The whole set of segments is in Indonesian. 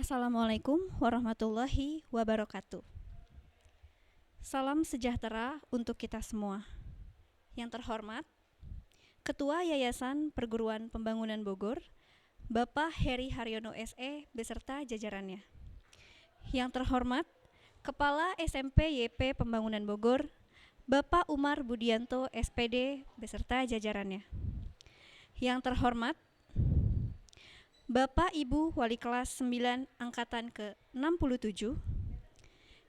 Assalamualaikum warahmatullahi wabarakatuh. Salam sejahtera untuk kita semua. Yang terhormat, Ketua Yayasan Perguruan Pembangunan Bogor, Bapak Heri Haryono SE beserta jajarannya. Yang terhormat, Kepala SMP YP Pembangunan Bogor, Bapak Umar Budianto SPD beserta jajarannya. Yang terhormat, Bapak Ibu Wali Kelas 9 Angkatan ke-67,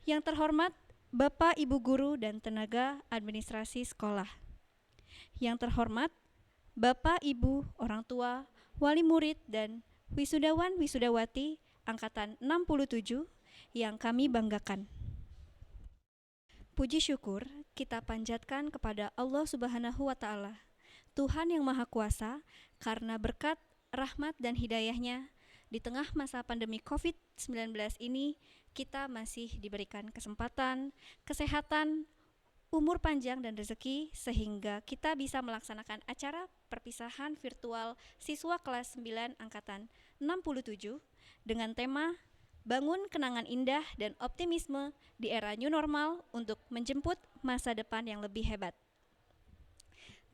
yang terhormat Bapak Ibu Guru dan Tenaga Administrasi Sekolah, yang terhormat Bapak Ibu Orang Tua, Wali Murid dan Wisudawan Wisudawati Angkatan 67 yang kami banggakan. Puji syukur kita panjatkan kepada Allah Subhanahu wa Ta'ala, Tuhan yang Maha Kuasa, karena berkat rahmat dan hidayahnya di tengah masa pandemi COVID-19 ini kita masih diberikan kesempatan, kesehatan, umur panjang dan rezeki sehingga kita bisa melaksanakan acara perpisahan virtual siswa kelas 9 angkatan 67 dengan tema Bangun Kenangan Indah dan Optimisme di Era New Normal untuk menjemput masa depan yang lebih hebat.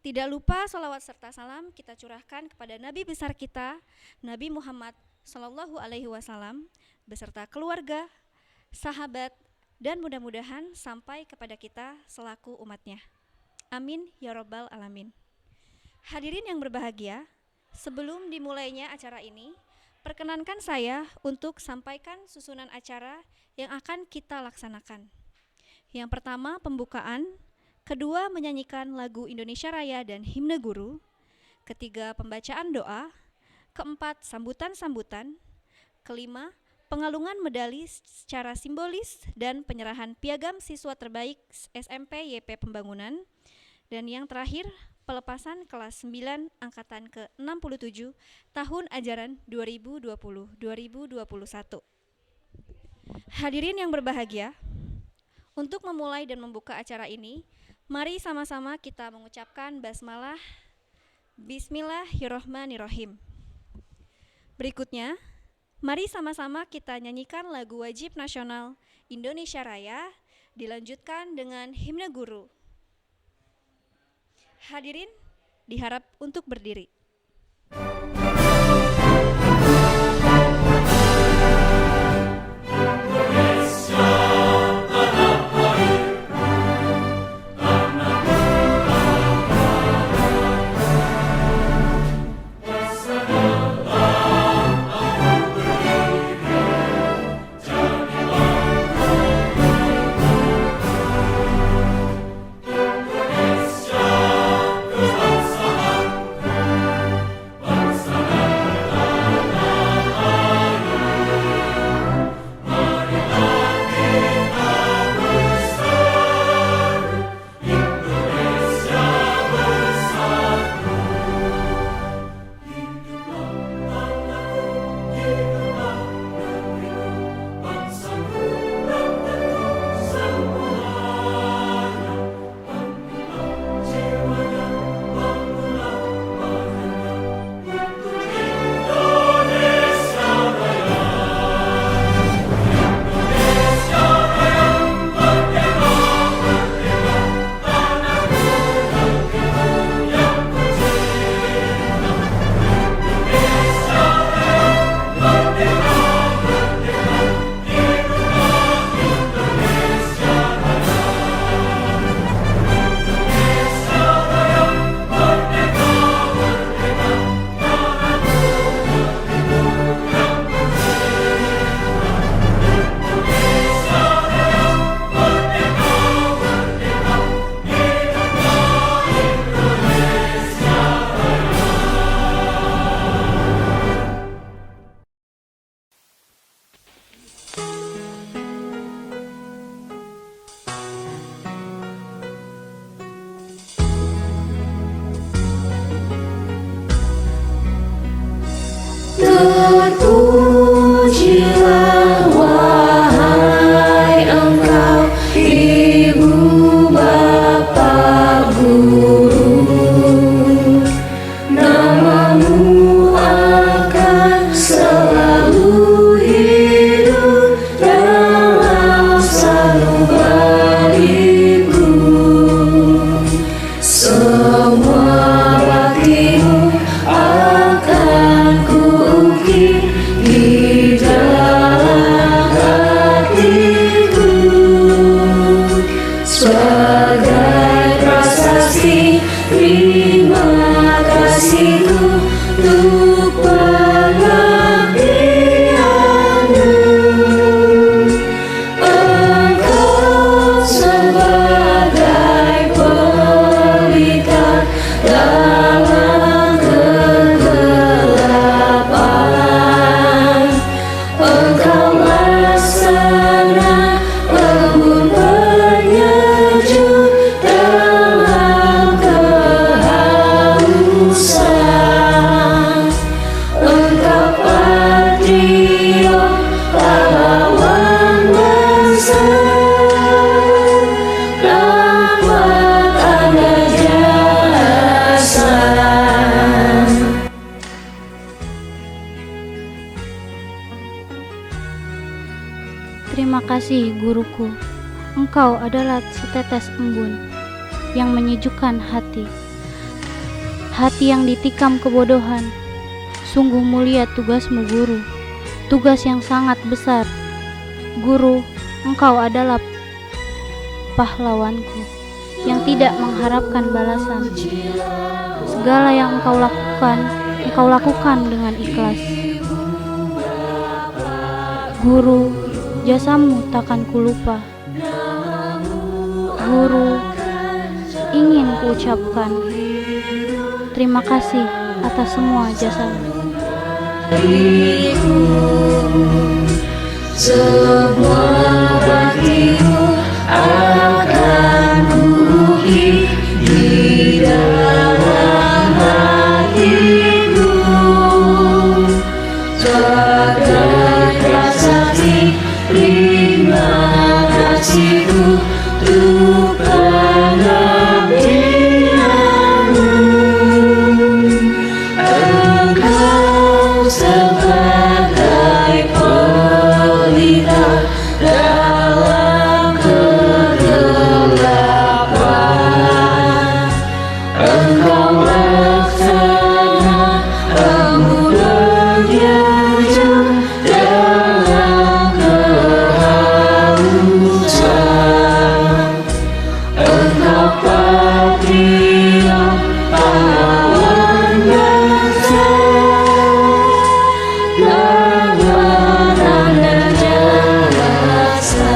Tidak lupa sholawat serta salam kita curahkan kepada Nabi besar kita, Nabi Muhammad SAW beserta keluarga, sahabat, dan mudah-mudahan sampai kepada kita selaku umatnya. Amin ya Rabbal Alamin. Hadirin yang berbahagia, sebelum dimulainya acara ini, perkenankan saya untuk sampaikan susunan acara yang akan kita laksanakan. Yang pertama, pembukaan. Kedua, menyanyikan lagu Indonesia Raya dan himne guru. Ketiga, pembacaan doa. Keempat, sambutan-sambutan. Kelima, pengalungan medali secara simbolis dan penyerahan piagam siswa terbaik SMP YP Pembangunan. Dan yang terakhir, pelepasan kelas 9 angkatan ke-67 tahun ajaran 2020-2021. Hadirin yang berbahagia, untuk memulai dan membuka acara ini, mari sama-sama kita mengucapkan basmalah. Bismillahirrohmanirrohim. Berikutnya, mari sama-sama kita nyanyikan lagu wajib nasional Indonesia Raya, dilanjutkan dengan himne guru. Hadirin diharap untuk berdiri. Terpujilah wahai Engkau, Ibu Bapa Guru, namamu akan selalu hidup. kasih guruku, engkau adalah setetes embun yang menyejukkan hati. Hati yang ditikam kebodohan, sungguh mulia tugasmu guru, tugas yang sangat besar. Guru, engkau adalah pahlawanku yang tidak mengharapkan balasan. Segala yang engkau lakukan dengan ikhlas. Guru, jasamu takkan kulupa. Guru, ingin kuucapkan terima kasih atas semua jasamu. Semua baktimu akan kuukir di dalam hatiku. Sebagai prasasti terima kasihku untuk pengabdianmu. Engkau sebagai pelita dalam kegelapan. Engkau laksana embun berjejak dalam kehausan. Engkau patria pahlawan bangsa, langganan dan jasa.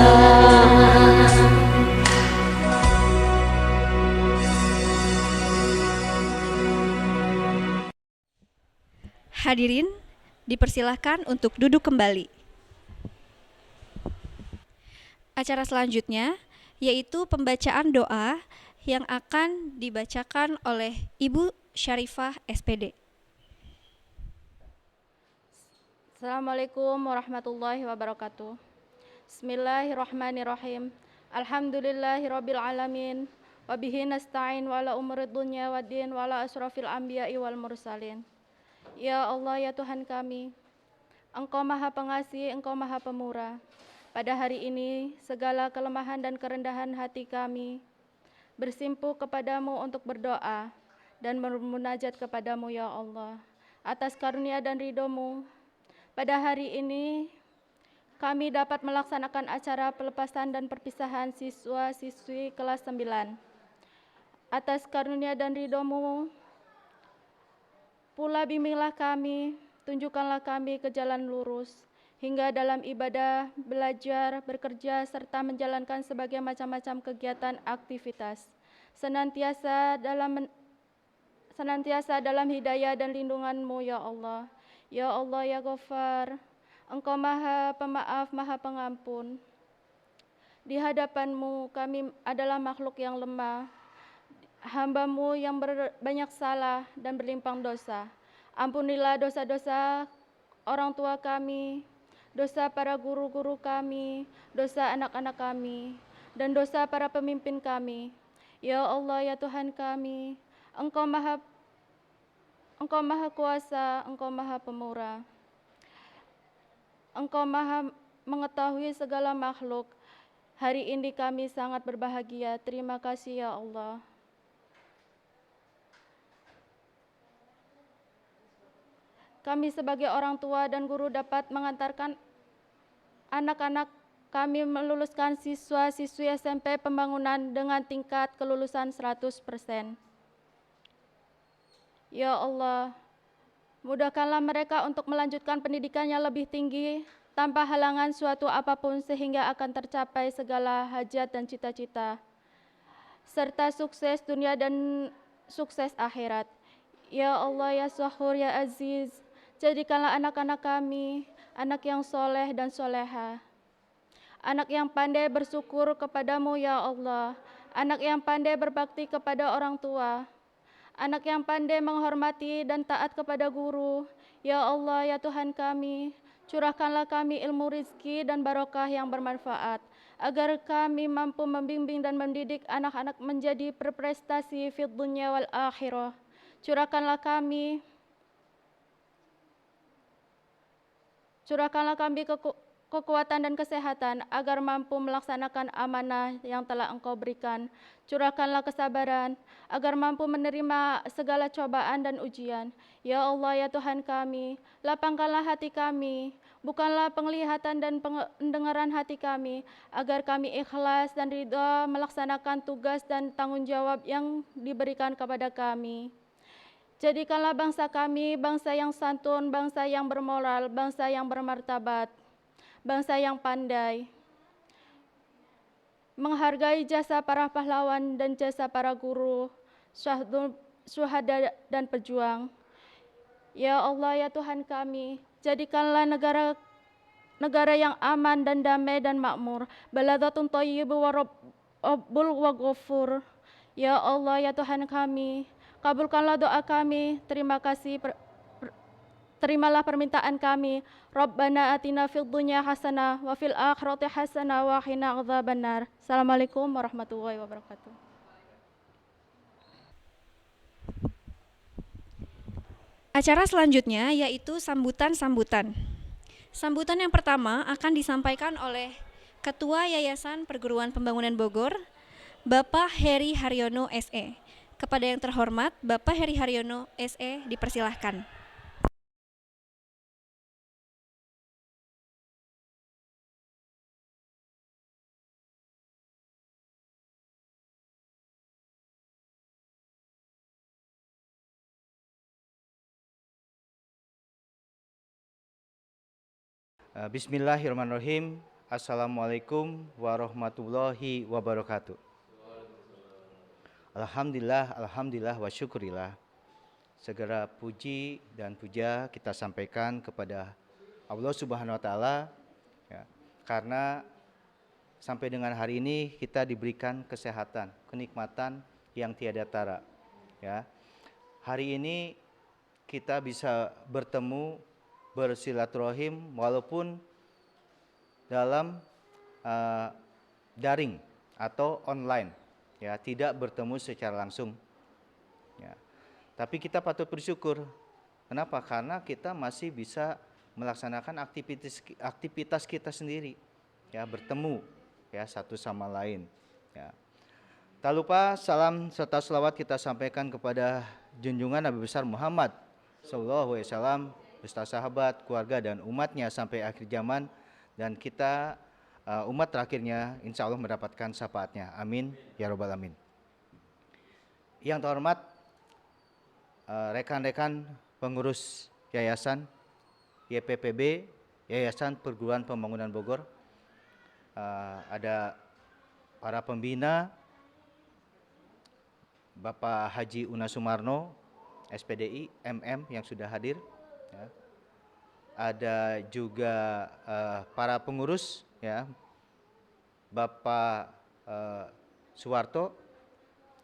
Hadirin, dipersilahkan untuk duduk kembali. Acara selanjutnya yaitu pembacaan doa yang akan dibacakan oleh Ibu Syarifah SPD. Assalamualaikum warahmatullahi wabarakatuh. Bismillahirrahmanirrahim. Alhamdulillahirabbil alamin. Wa bihi nasta'in wa ala umurid dunya waddin wa ala asrafil anbiya'i wal mursalin. Ya Allah, ya Tuhan kami, Engkau Maha Pengasih, Engkau Maha Pemurah. Pada hari ini, segala kelemahan dan kerendahan hati kami bersimpuh kepadamu untuk berdoa dan bermunajat kepadamu, ya Allah. Atas karunia dan ridho-Mu, pada hari ini kami dapat melaksanakan acara pelepasan dan perpisahan siswa-siswi kelas 9. Atas karunia dan ridho-Mu, pula bimbinglah kami, tunjukkanlah kami ke jalan lurus, hingga dalam ibadah, belajar, bekerja, serta menjalankan sebagai macam-macam kegiatan aktivitas. Senantiasa dalam hidayah dan lindungan-Mu, ya Allah. Ya Allah, ya Ghaffar, Engkau Maha Pemaaf, Maha Pengampun. Di hadapan-Mu kami adalah makhluk yang lemah, hamba-Mu yang banyak salah dan berlimpang dosa. Ampunilah dosa-dosa orang tua kami, dosa para guru-guru kami, dosa anak-anak kami, dan dosa para pemimpin kami. Ya Allah, ya Tuhan kami, Engkau Maha Kuasa, Engkau Maha Pemurah. Engkau Maha mengetahui segala makhluk. Hari ini kami sangat berbahagia. Terima kasih, ya Allah. Kami sebagai orang tua dan guru dapat mengantarkan anak-anak kami meluluskan siswa-siswi SMP Pembangunan dengan tingkat kelulusan 100%. Ya Allah, mudahkanlah mereka untuk melanjutkan pendidikannya lebih tinggi tanpa halangan suatu apapun sehingga akan tercapai segala hajat dan cita-cita, serta sukses dunia dan sukses akhirat. Ya Allah, ya Sahur, ya Aziz, jadikanlah anak-anak kami anak yang soleh dan soleha, anak yang pandai bersyukur kepadamu, ya Allah, anak yang pandai berbakti kepada orang tua, anak yang pandai menghormati dan taat kepada guru. Ya Allah, ya Tuhan kami, curahkanlah kami ilmu rizki dan barokah yang bermanfaat, agar kami mampu membimbing dan mendidik anak-anak menjadi berprestasi fid dunya wal akhirah. Curahkanlah kami kekuatan dan kesehatan agar mampu melaksanakan amanah yang telah Engkau berikan. Curahkanlah kesabaran agar mampu menerima segala cobaan dan ujian. Ya Allah, ya Tuhan kami, lapangkanlah hati kami, bukanlah penglihatan dan pendengaran hati kami, agar kami ikhlas dan ridha melaksanakan tugas dan tanggung jawab yang diberikan kepada kami. Jadikanlah bangsa kami bangsa yang santun, bangsa yang bermoral, bangsa yang bermartabat, bangsa yang pandai, menghargai jasa para pahlawan dan jasa para guru, syuhada dan pejuang. Ya Allah, ya Tuhan kami, jadikanlah negara yang aman dan damai dan makmur, baladatun thayyibu wa rabbul wa ghafur. Ya Allah, ya Tuhan kami, kabulkanlah doa kami. Terima kasih, terimalah permintaan kami. Rabbana atina fid dunya hasanah wa fil akhirati hasanah wa qina adzabannar. Assalamualaikum warahmatullahi wabarakatuh. Acara selanjutnya yaitu sambutan-sambutan. Sambutan yang pertama akan disampaikan oleh Ketua Yayasan Perguruan Pembangunan Bogor, Bapak Heri Haryono SE. Kepada yang terhormat, Bapak Heri Haryono SE dipersilahkan. Bismillahirrahmanirrahim. Assalamualaikum warahmatullahi wabarakatuh. Alhamdulillah, alhamdulillah wa syukurillah. Segera puji dan puja kita sampaikan kepada Allah Subhanahu wa taala ya, karena sampai dengan hari ini kita diberikan kesehatan, kenikmatan yang tiada tara ya. Hari ini kita bisa bertemu, bersilaturahim walaupun dalam daring atau online ya, tidak bertemu secara langsung ya. Tapi kita patut bersyukur. Kenapa? Karena kita masih bisa melaksanakan aktivitas kita sendiri ya, bertemu ya satu sama lain ya. Tak lupa salam serta selawat kita sampaikan kepada junjungan Nabi besar Muhammad sallallahu alaihi wasallam beserta sahabat, keluarga dan umatnya sampai akhir zaman, dan kita umat terakhirnya insya Allah mendapatkan syafaatnya. Amin ya rabbal alamin. Yang terhormat rekan-rekan pengurus yayasan YPPB, Yayasan Perguruan Pembangunan Bogor, ada para pembina, Bapak Haji Una Sumarno SPDI MM yang sudah hadir ya. Ada juga para pengurus ya, Bapak Suwarto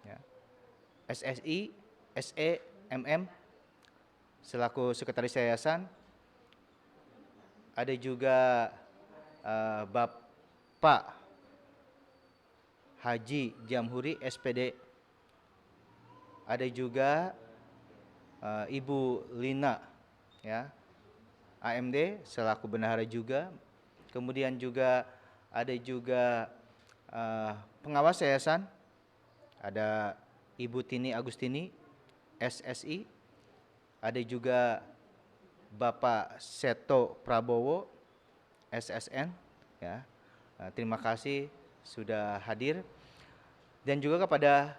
ya, SSI, SE, MM selaku sekretaris yayasan. Ada juga Bapak Haji Jamhuri SPD. Ada juga Ibu Lina ya, AMD selaku bendahara juga. Kemudian juga ada juga pengawas yayasan, ada Ibu Tini Agustini SSI. Ada juga Bapak Seto Prabowo SSN ya. Terima kasih sudah hadir. Dan juga kepada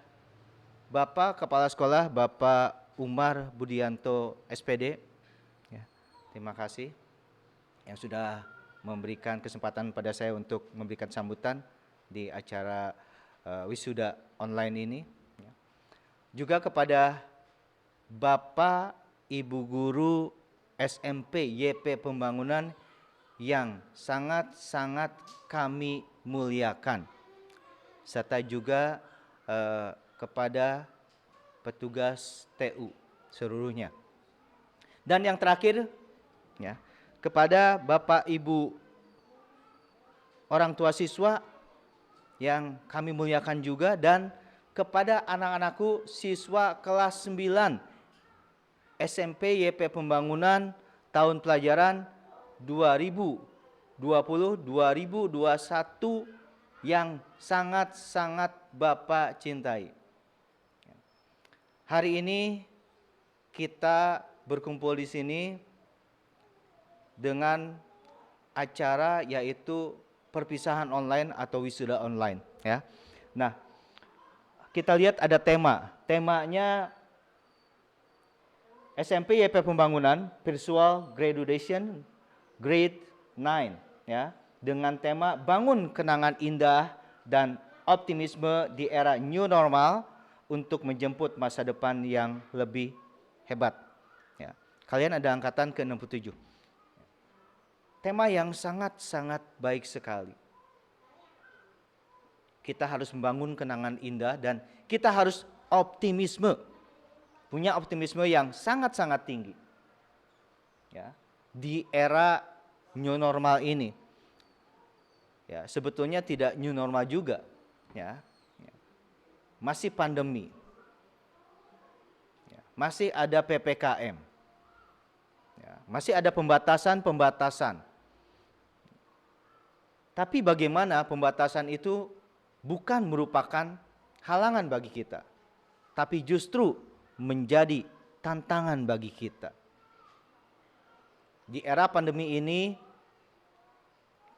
Bapak Kepala Sekolah Bapak Umar Budianto SPD ya. Terima kasih yang sudah memberikan kesempatan pada saya untuk memberikan sambutan di acara wisuda online ini ya. Juga kepada Bapak Ibu Guru SMP YP Pembangunan yang sangat-sangat kami muliakan, serta juga kepada petugas TU seluruhnya. Dan yang terakhir ya, kepada Bapak Ibu orang tua siswa yang kami muliakan juga, dan kepada anak-anakku siswa kelas 9 SMP YP Pembangunan tahun pelajaran 2021 2021 yang sangat-sangat Bapak cintai. Hari ini kita berkumpul di sini dengan acara yaitu perpisahan online atau wisuda online, ya. Nah, kita lihat ada tema. Temanya SMP YP Pembangunan Virtual Graduation Grade 9, ya, dengan tema bangun kenangan indah dan optimisme di era new normal untuk menjemput masa depan yang lebih hebat. Ya. Kalian ada angkatan ke-67. Tema yang sangat-sangat baik sekali. Kita harus membangun kenangan indah dan kita harus optimisme. Punya optimisme yang sangat-sangat tinggi. Ya, di era new normal ini. Ya, sebetulnya tidak new normal juga, ya. Masih pandemi. Ya, masih ada PPKM. Ya, masih ada pembatasan-pembatasan. Tapi bagaimana pembatasan itu bukan merupakan halangan bagi kita, tapi justru menjadi tantangan bagi kita. Di era pandemi ini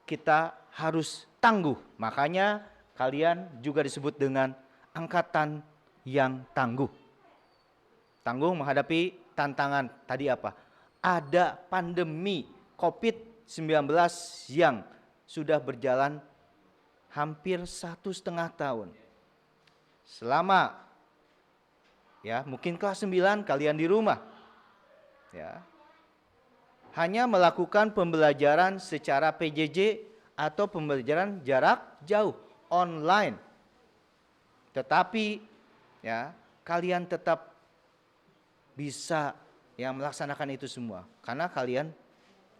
kita harus tangguh. Makanya kalian juga disebut dengan angkatan yang tangguh. Tangguh menghadapi tantangan tadi apa? Ada pandemi COVID-19 yang sudah berjalan hampir 1,5 tahun. Selama ya mungkin kelas 9 kalian di rumah. Ya. Hanya melakukan pembelajaran secara PJJ atau pembelajaran jarak jauh online. Tetapi ya kalian tetap bisa ya melaksanakan itu semua karena kalian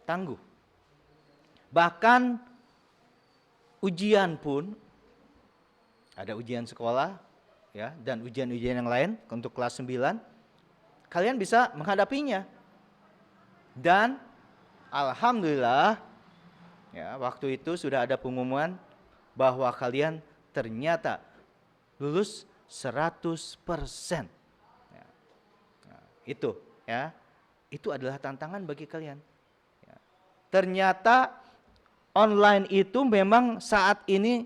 tangguh. Bahkan ujian pun ada ujian sekolah ya dan ujian-ujian yang lain untuk kelas 9 kalian bisa menghadapinya. Dan alhamdulillah ya waktu itu sudah ada pengumuman bahwa kalian ternyata lulus 100%. Ya. Nah, itu ya. Itu adalah tantangan bagi kalian. Ya. Ternyata online itu memang saat ini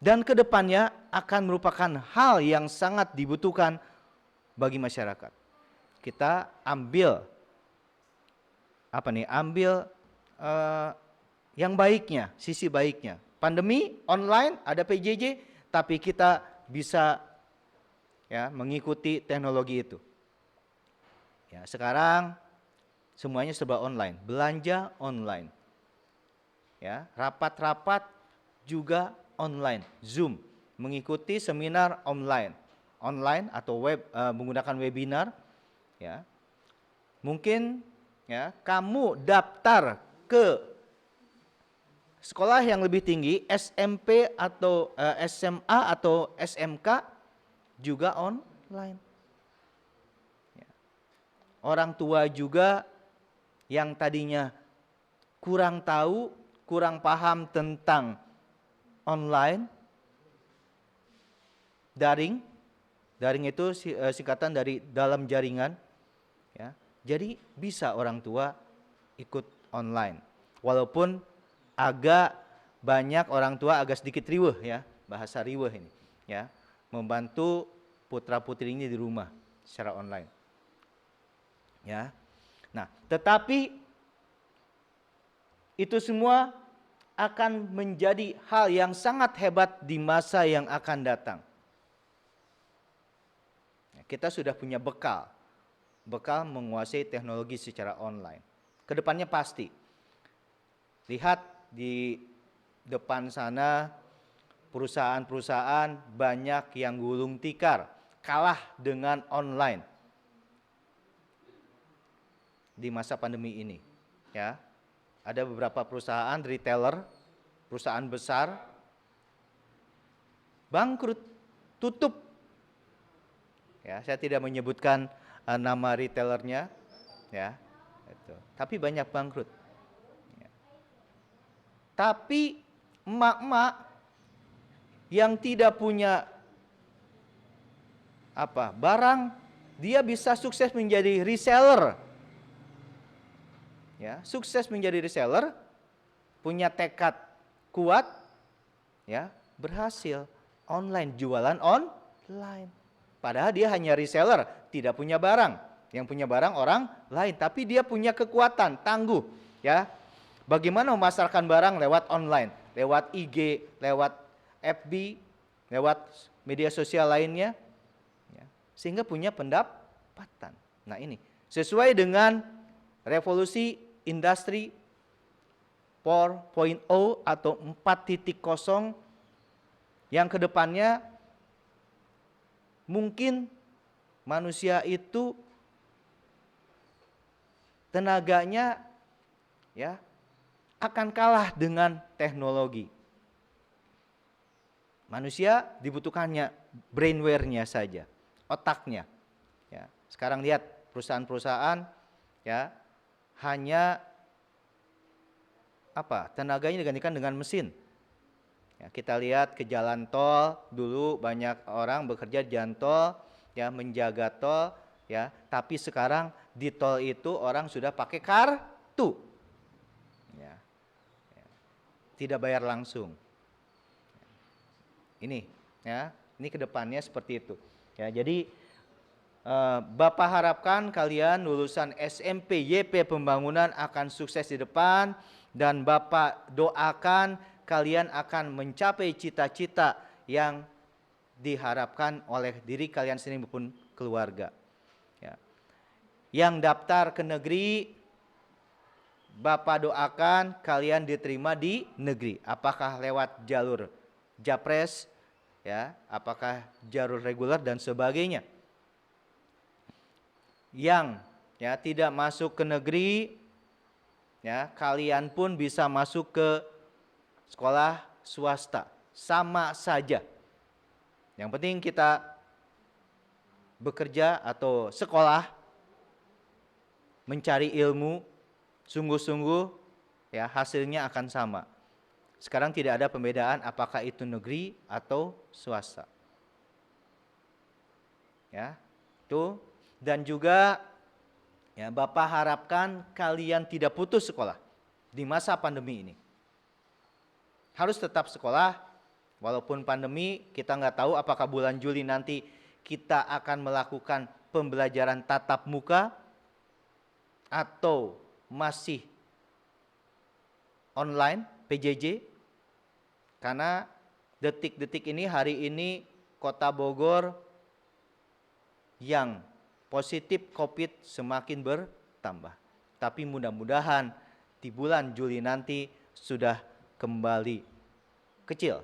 dan kedepannya akan merupakan hal yang sangat dibutuhkan bagi masyarakat. Kita ambil yang baiknya, sisi baiknya. Pandemi online ada PJJ, tapi kita bisa ya mengikuti teknologi itu. Ya, sekarang semuanya serba online, belanja online. Ya, rapat-rapat juga online, Zoom, mengikuti seminar online atau menggunakan webinar. Ya, mungkin ya kamu daftar ke sekolah yang lebih tinggi, SMP atau SMA atau SMK juga online. Ya. Orang tua juga yang tadinya kurang tahu, kurang paham tentang online, daring itu singkatan dari dalam jaringan. Ya, jadi bisa orang tua ikut online. Walaupun agak banyak orang tua agak sedikit riweuh ya, bahasa riweuh ini ya, membantu putra-putrinya di rumah secara online. Ya. Nah, tetapi itu semua akan menjadi hal yang sangat hebat di masa yang akan datang. Kita sudah punya bekal menguasai teknologi secara online. Kedepannya pasti. Lihat di depan sana perusahaan-perusahaan banyak yang gulung tikar, kalah dengan online di masa pandemi ini. Ya, ada beberapa perusahaan retailer, perusahaan besar bangkrut, tutup. Ya, saya tidak menyebutkan nama retailernya, ya, itu. Tapi banyak bangkrut. Tapi emak-emak yang tidak punya barang, dia bisa sukses menjadi reseller. Ya, sukses menjadi reseller, punya tekad kuat, ya, berhasil online, jualan online. Padahal dia hanya reseller, tidak punya barang. Yang punya barang orang lain, tapi dia punya kekuatan, tangguh, ya. Bagaimana memasarkan barang lewat online, lewat IG, lewat FB, lewat media sosial lainnya, ya, sehingga punya pendapatan. Nah ini sesuai dengan revolusi industri 4.0 atau 4.0 yang kedepannya mungkin manusia itu tenaganya, ya, akan kalah dengan teknologi. Manusia dibutuhkannya brainware-nya saja, otaknya. Ya, sekarang lihat perusahaan-perusahaan, ya, hanya tenaganya digantikan dengan mesin. Ya, kita lihat ke jalan tol, dulu banyak orang bekerja di jalan tol, ya, menjaga tol, ya, tapi sekarang di tol itu orang sudah pakai kartu. Ya. Ya. Tidak bayar langsung. Ini, ya, ini kedepannya seperti itu. Ya, jadi Bapak harapkan kalian lulusan SMP YP Pembangunan akan sukses di depan, dan Bapak doakan kalian akan mencapai cita-cita yang diharapkan oleh diri kalian sendiri maupun keluarga. Ya. Yang daftar ke negeri, Bapak doakan kalian diterima di negeri. Apakah lewat jalur Japres, ya, apakah jalur reguler dan sebagainya. Yang, ya, tidak masuk ke negeri, ya, kalian pun bisa masuk ke sekolah swasta, sama saja. Yang penting kita bekerja atau sekolah, mencari ilmu sungguh-sungguh, ya, hasilnya akan sama. Sekarang tidak ada pembedaan apakah itu negeri atau swasta. Ya, itu. Dan juga, ya, Bapak harapkan kalian tidak putus sekolah di masa pandemi ini. Harus tetap sekolah, walaupun pandemi, kita nggak tahu apakah bulan Juli nanti kita akan melakukan pembelajaran tatap muka atau masih online, PJJ. Karena detik-detik ini, hari ini Kota Bogor yang positif COVID semakin bertambah. Tapi mudah-mudahan di bulan Juli nanti sudah kembali kecil,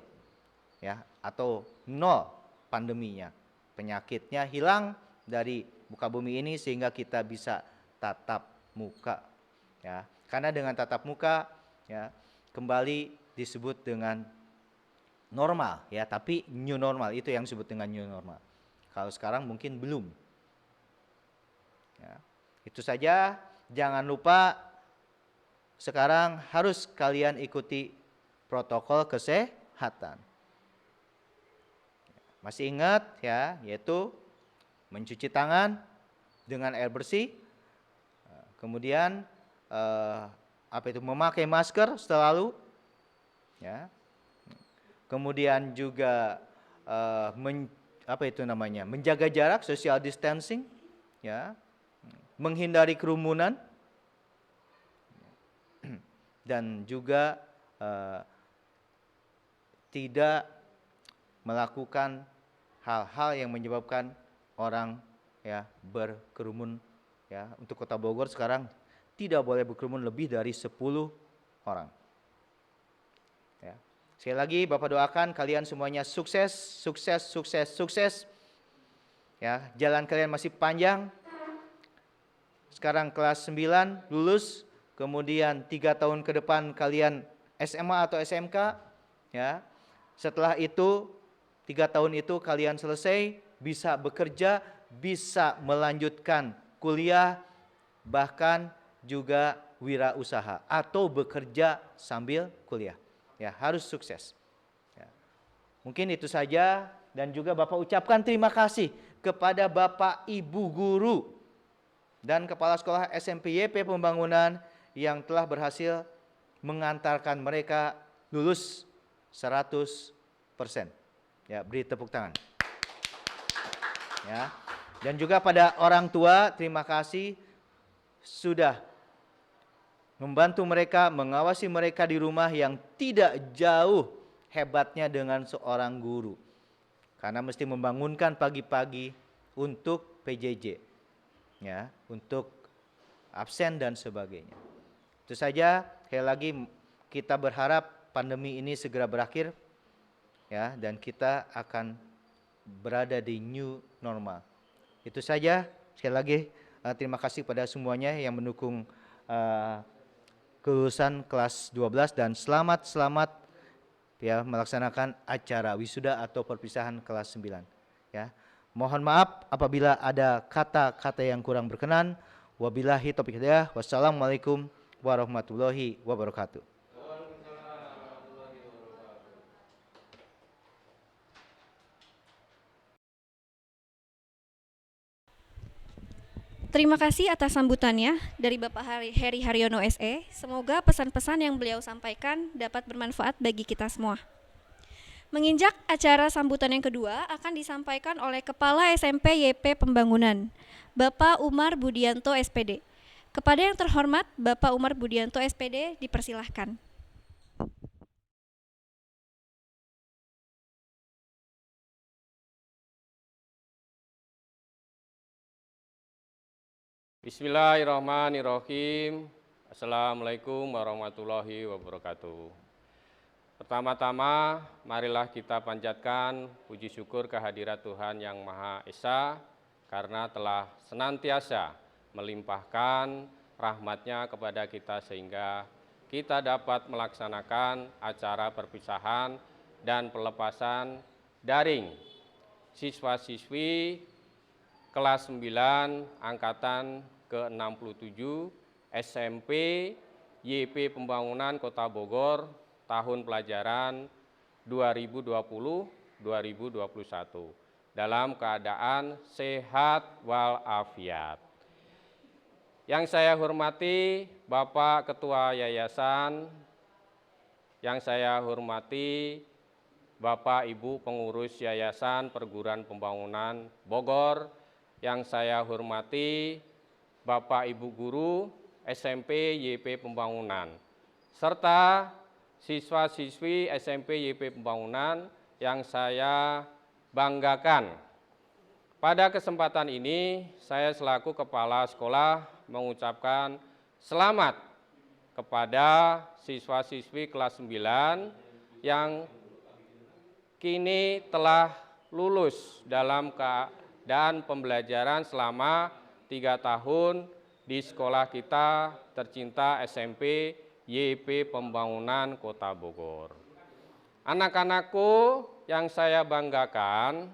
ya, atau nol pandeminya. Penyakitnya hilang dari muka bumi ini sehingga kita bisa tatap muka, ya. Karena dengan tatap muka, ya, kembali disebut dengan normal, ya, tapi new normal itu yang disebut dengan new normal. Kalau sekarang mungkin belum. Ya, itu saja. Jangan lupa sekarang harus kalian ikuti protokol kesehatan. Masih ingat, ya, yaitu mencuci tangan dengan air bersih, kemudian memakai masker selalu, ya. Kemudian juga menjaga jarak, social distancing, ya. Menghindari kerumunan, dan juga tidak melakukan hal-hal yang menyebabkan orang, ya, berkerumun, ya. Untuk Kota Bogor sekarang tidak boleh berkerumun lebih dari 10 orang. Ya. Sekali lagi Bapak doakan kalian semuanya sukses, sukses, sukses, sukses. Ya, jalan kalian masih panjang. Sekarang kelas 9 lulus, kemudian 3 tahun ke depan kalian SMA atau SMK, ya. Setelah itu 3 tahun itu kalian selesai, bisa bekerja, bisa melanjutkan kuliah, bahkan juga wirausaha atau bekerja sambil kuliah. ya harus sukses. Ya. Mungkin itu saja, dan juga Bapak ucapkan terima kasih kepada Bapak Ibu guru dan Kepala Sekolah SMP YP Pembangunan yang telah berhasil mengantarkan mereka lulus 100%. Ya, beri tepuk tangan. Ya. Dan juga pada orang tua, terima kasih sudah membantu mereka, mengawasi mereka di rumah yang tidak jauh hebatnya dengan seorang guru. Karena mesti membangunkan pagi-pagi untuk PJJ, ya, untuk absen dan sebagainya. Itu saja. Sekali lagi kita berharap pandemi ini segera berakhir, ya, dan kita akan berada di new normal. Itu saja. Sekali lagi terima kasih pada semuanya yang mendukung kelulusan kelas 12, dan selamat ya melaksanakan acara wisuda atau perpisahan kelas 9. Ya. Mohon maaf apabila ada kata-kata yang kurang berkenan. Wabillahi taufiq hidayah. Wassalamualaikum warahmatullahi wabarakatuh. Terima kasih atas sambutannya dari Bapak Heri Haryono SE. Semoga pesan-pesan yang beliau sampaikan dapat bermanfaat bagi kita semua. Menginjak acara sambutan yang kedua akan disampaikan oleh Kepala SMP YP Pembangunan, Bapak Umar Budianto SPD. Kepada yang terhormat Bapak Umar Budianto SPD dipersilahkan. Bismillahirrahmanirrahim. Assalamualaikum warahmatullahi wabarakatuh. Pertama-tama, marilah kita panjatkan puji syukur kehadirat Tuhan Yang Maha Esa karena telah senantiasa melimpahkan rahmat-Nya kepada kita sehingga kita dapat melaksanakan acara perpisahan dan pelepasan daring siswa-siswi kelas 9 angkatan ke-67 SMP YP Pembangunan Kota Bogor tahun pelajaran 2020-2021 dalam keadaan sehat walafiat. Yang saya hormati Bapak Ketua Yayasan, yang saya hormati Bapak Ibu Pengurus Yayasan Perguruan Pembangunan Bogor, yang saya hormati Bapak Ibu Guru SMP YP Pembangunan, serta siswa-siswi SMP YP Pembangunan yang saya banggakan. Pada kesempatan ini, saya selaku Kepala Sekolah mengucapkan selamat kepada siswa-siswi kelas 9 yang kini telah lulus dalam keadaan pembelajaran selama 3 tahun di sekolah kita tercinta SMP YP Pembangunan Kota Bogor. Anak-anakku yang saya banggakan,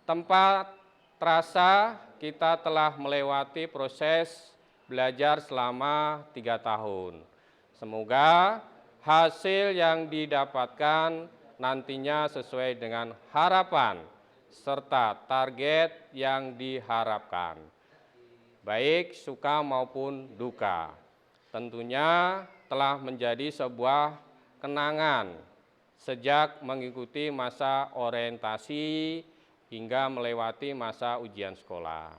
tempat terasa kita telah melewati proses belajar selama 3 tahun. Semoga hasil yang didapatkan nantinya sesuai dengan harapan serta target yang diharapkan, baik suka maupun duka. Tentunya telah menjadi sebuah kenangan sejak mengikuti masa orientasi hingga melewati masa ujian sekolah.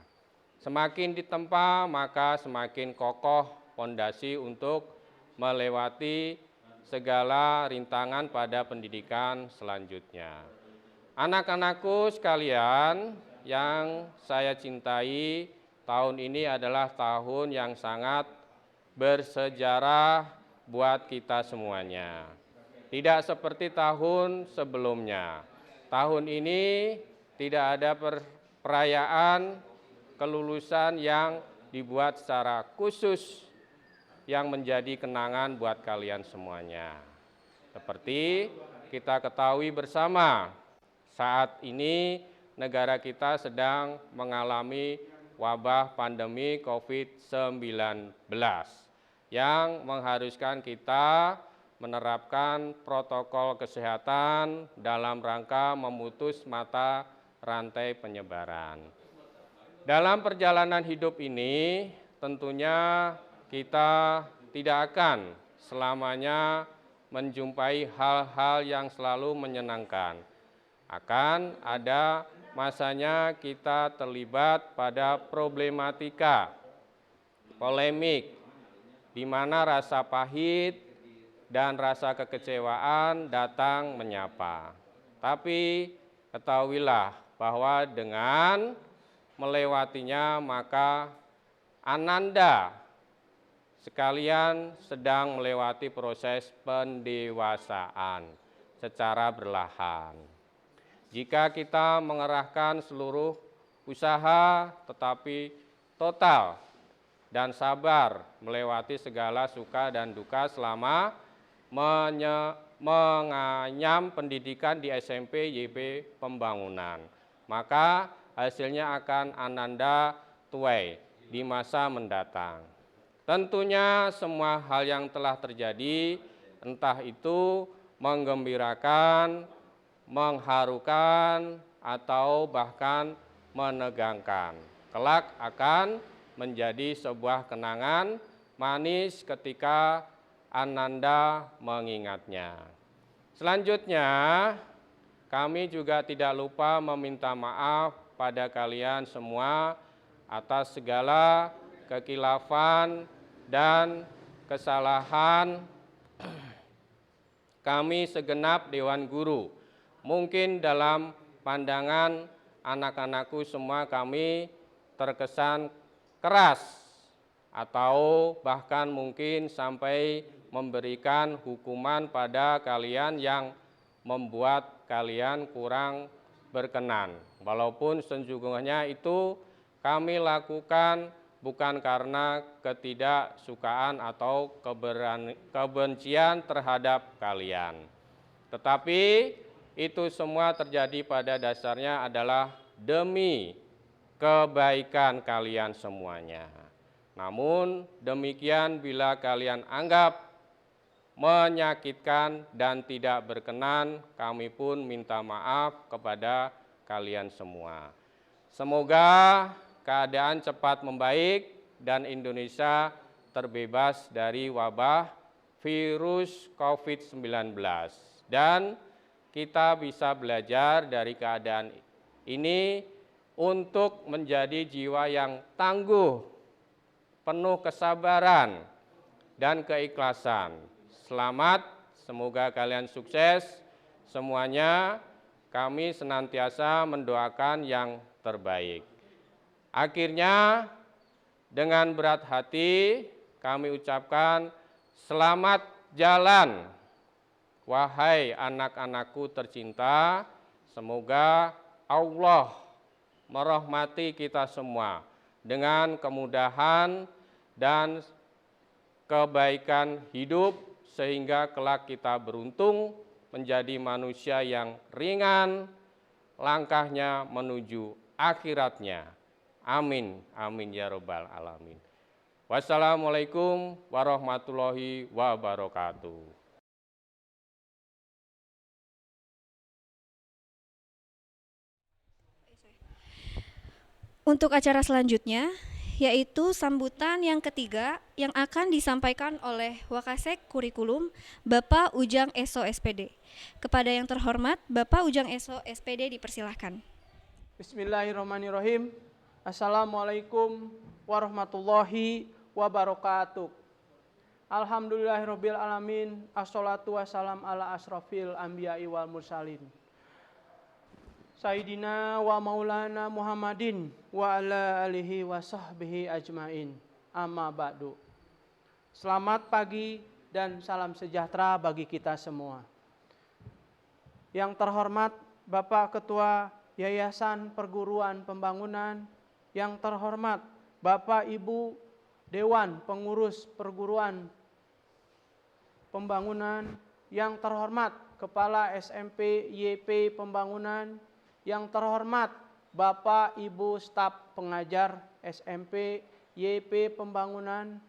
Semakin ditempa, maka semakin kokoh fondasi untuk melewati segala rintangan pada pendidikan selanjutnya. Anak-anakku sekalian yang saya cintai, tahun ini adalah tahun yang sangat bersejarah buat kita semuanya. Tidak seperti tahun sebelumnya. Tahun ini tidak ada perayaan kelulusan yang dibuat secara khusus yang menjadi kenangan buat kalian semuanya. Seperti kita ketahui bersama, saat ini negara kita sedang mengalami wabah pandemi COVID-19 yang mengharuskan kita menerapkan protokol kesehatan dalam rangka memutus mata rantai penyebaran. Dalam perjalanan hidup ini, tentunya kita tidak akan selamanya menjumpai hal-hal yang selalu menyenangkan. Akan ada masanya kita terlibat pada problematika, polemik, di mana rasa pahit dan rasa kekecewaan datang menyapa. Tapi ketahuilah bahwa dengan melewatinya maka Ananda sekalian sedang melewati proses pendewasaan secara berlahan. Jika kita mengerahkan seluruh usaha tetapi total dan sabar melewati segala suka dan duka selama menganyam pendidikan di SMP YP Pembangunan, maka hasilnya akan ananda tuai di masa mendatang. Tentunya semua hal yang telah terjadi, entah itu menggembirakan, mengharukan, atau bahkan menegangkan, kelak akan menjadi sebuah kenangan manis ketika Ananda mengingatnya. Selanjutnya, kami juga tidak lupa meminta maaf pada kalian semua atas segala kekilafan dan kesalahan kami segenap Dewan Guru. Mungkin dalam pandangan anak-anakku semua kami terkesan keras atau bahkan mungkin sampai memberikan hukuman pada kalian yang membuat kalian kurang berkenan. Walaupun sejujurnya itu kami lakukan bukan karena ketidaksukaan atau kebencian terhadap kalian. Tetapi itu semua terjadi pada dasarnya adalah demi kebaikan kalian semuanya. Namun demikian bila kalian anggap menyakitkan dan tidak berkenan, kami pun minta maaf kepada kalian semua. Semoga keadaan cepat membaik dan Indonesia terbebas dari wabah virus COVID-19. Dan kita bisa belajar dari keadaan ini untuk menjadi jiwa yang tangguh, penuh kesabaran dan keikhlasan. Selamat, semoga kalian sukses semuanya. Kami senantiasa mendoakan yang terbaik. Akhirnya, dengan berat hati kami ucapkan selamat jalan, wahai anak-anakku tercinta. Semoga Allah merahmati kita semua dengan kemudahan dan kebaikan hidup, sehingga kelak kita beruntung menjadi manusia yang ringan langkahnya menuju akhiratnya. Amin, amin ya robbal alamin. Wassalamualaikum warahmatullahi wabarakatuh. Untuk acara selanjutnya, yaitu sambutan yang ketiga yang akan disampaikan oleh Wakasek Kurikulum Bapak Ujang Eso SPD. Kepada yang terhormat, Bapak Ujang Eso SPD dipersilahkan. Bismillahirrahmanirrahim. Assalamualaikum warahmatullahi wabarakatuh. Alhamdulillahirabbil alamin. Assalatu wassalam ala asrofil anbiya'i wal mursalin. Sayyidina wa maulana Muhammadin wa ala alihi wa sahbihi ajmain. Amma ba'du. Selamat pagi dan salam sejahtera bagi kita semua. Yang terhormat Bapak Ketua Yayasan Perguruan Pembangunan, yang terhormat Bapak Ibu Dewan Pengurus Perguruan Pembangunan, yang terhormat Kepala SMP YP Pembangunan, yang terhormat Bapak Ibu staf pengajar SMP YP Pembangunan,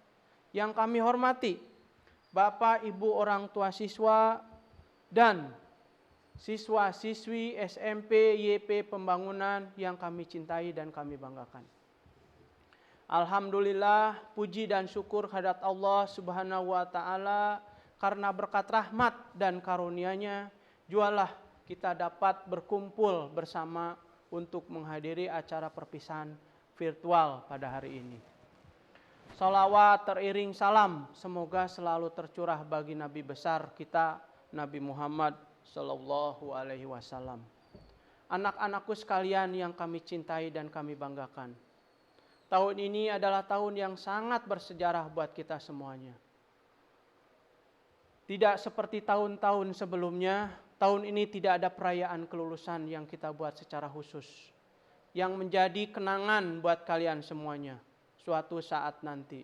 yang kami hormati Bapak, Ibu orang tua siswa, dan siswa-siswi SMP YP Pembangunan yang kami cintai dan kami banggakan. Alhamdulillah, puji dan syukur kehadirat Allah Subhanahu wa Ta'ala, karena berkat rahmat dan karunia-Nya, jualah kita dapat berkumpul bersama untuk menghadiri acara perpisahan virtual pada hari ini. Salawat teriring salam semoga selalu tercurah bagi Nabi besar kita, Nabi Muhammad Sallallahu Alaihi Wasallam. Anak-anakku sekalian yang kami cintai dan kami banggakan, tahun ini adalah tahun yang sangat bersejarah buat kita semuanya. Tidak seperti tahun-tahun sebelumnya, tahun ini tidak ada perayaan kelulusan yang kita buat secara khusus, yang menjadi kenangan buat kalian semuanya suatu saat nanti.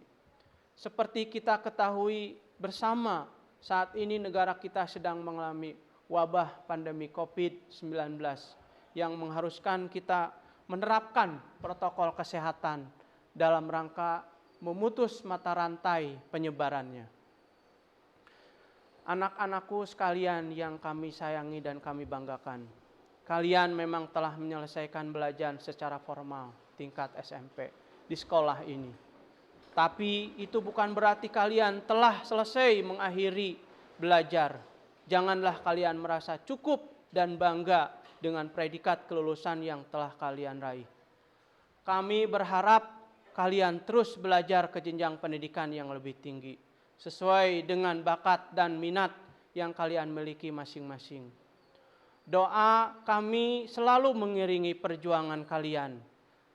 Seperti kita ketahui bersama, saat ini negara kita sedang mengalami wabah pandemi COVID-19 yang mengharuskan kita menerapkan protokol kesehatan dalam rangka memutus mata rantai penyebarannya. Anak-anakku sekalian yang kami sayangi dan kami banggakan, kalian memang telah menyelesaikan belajar secara formal tingkat SMP di sekolah ini. Tapi itu bukan berarti kalian telah selesai mengakhiri belajar. Janganlah kalian merasa cukup dan bangga dengan predikat kelulusan yang telah kalian raih. Kami berharap kalian terus belajar ke jenjang pendidikan yang lebih tinggi, sesuai dengan bakat dan minat yang kalian miliki masing-masing. Doa kami selalu mengiringi perjuangan kalian,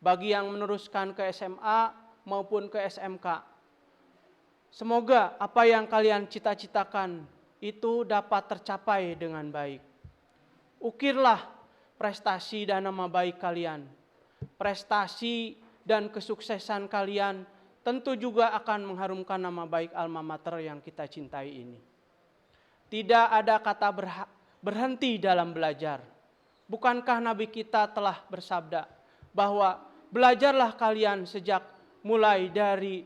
bagi yang meneruskan ke SMA maupun ke SMK. Semoga apa yang kalian cita-citakan itu dapat tercapai dengan baik. Ukirlah prestasi dan nama baik kalian. Prestasi dan kesuksesan kalian tentu juga akan mengharumkan nama baik alma mater yang kita cintai ini. Tidak ada kata berhenti dalam belajar. Bukankah Nabi kita telah bersabda bahwa belajarlah kalian sejak mulai dari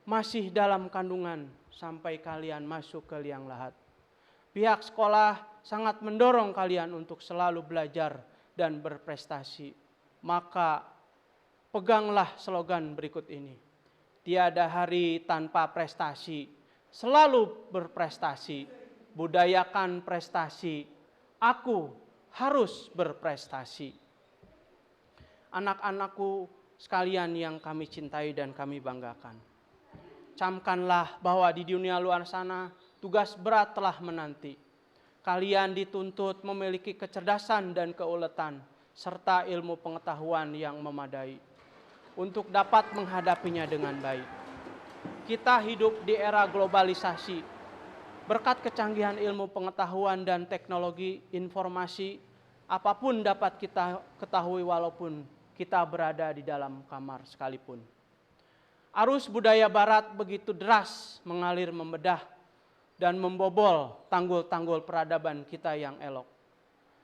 masih dalam kandungan sampai kalian masuk ke liang lahat. Pihak sekolah sangat mendorong kalian untuk selalu belajar dan berprestasi. Maka peganglah slogan berikut ini. Tiada hari tanpa prestasi, selalu berprestasi, budayakan prestasi, aku harus berprestasi. Anak-anakku sekalian yang kami cintai dan kami banggakan, camkanlah bahwa di dunia luar sana tugas berat telah menanti. Kalian dituntut memiliki kecerdasan dan keuletan serta ilmu pengetahuan yang memadai untuk dapat menghadapinya dengan baik. Kita hidup di era globalisasi. Berkat kecanggihan ilmu pengetahuan dan teknologi informasi, apapun dapat kita ketahui walaupun kita berada di dalam kamar sekalipun. Arus budaya barat begitu deras mengalir membedah dan membobol tanggul-tanggul peradaban kita yang elok.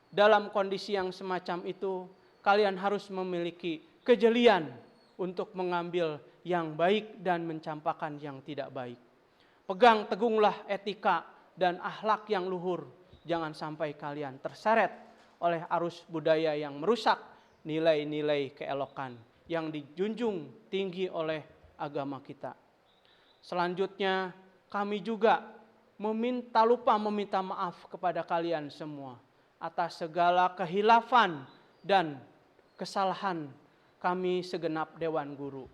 Dalam kondisi yang semacam itu, kalian harus memiliki kejelian untuk mengambil yang baik dan mencampakkan yang tidak baik. Pegang tegunglah etika dan akhlak yang luhur. Jangan sampai kalian terseret oleh arus budaya yang merusak nilai-nilai keelokan yang dijunjung tinggi oleh agama kita. Selanjutnya, kami juga lupa meminta maaf kepada kalian semua atas segala kehilafan dan kesalahan kami segenap Dewan Guru.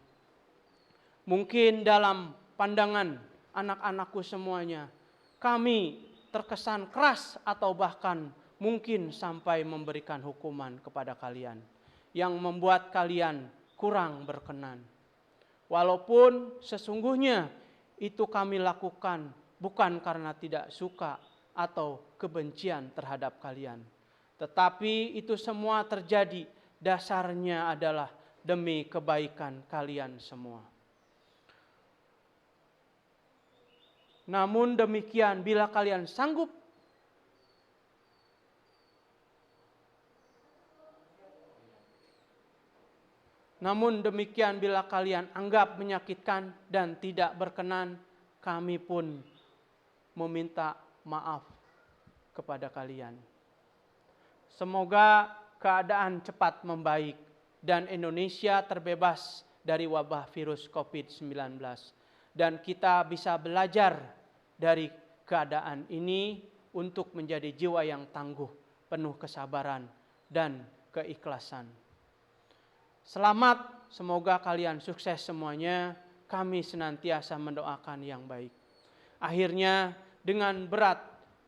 Mungkin dalam pandangan anak-anakku semuanya, kami terkesan keras atau bahkan mungkin sampai memberikan hukuman kepada kalian yang membuat kalian kurang berkenan. Walaupun sesungguhnya itu kami lakukan bukan karena tidak suka atau kebencian terhadap kalian. Tetapi itu semua terjadi dasarnya adalah demi kebaikan kalian semua. Namun demikian, bila kalian sanggup anggap menyakitkan dan tidak berkenan, kami pun meminta maaf kepada kalian. Semoga keadaan cepat membaik dan Indonesia terbebas dari wabah virus COVID-19. Dan kita bisa belajar dari keadaan ini untuk menjadi jiwa yang tangguh, penuh kesabaran dan keikhlasan. Selamat, semoga kalian sukses semuanya. Kami senantiasa mendoakan yang baik. Akhirnya dengan berat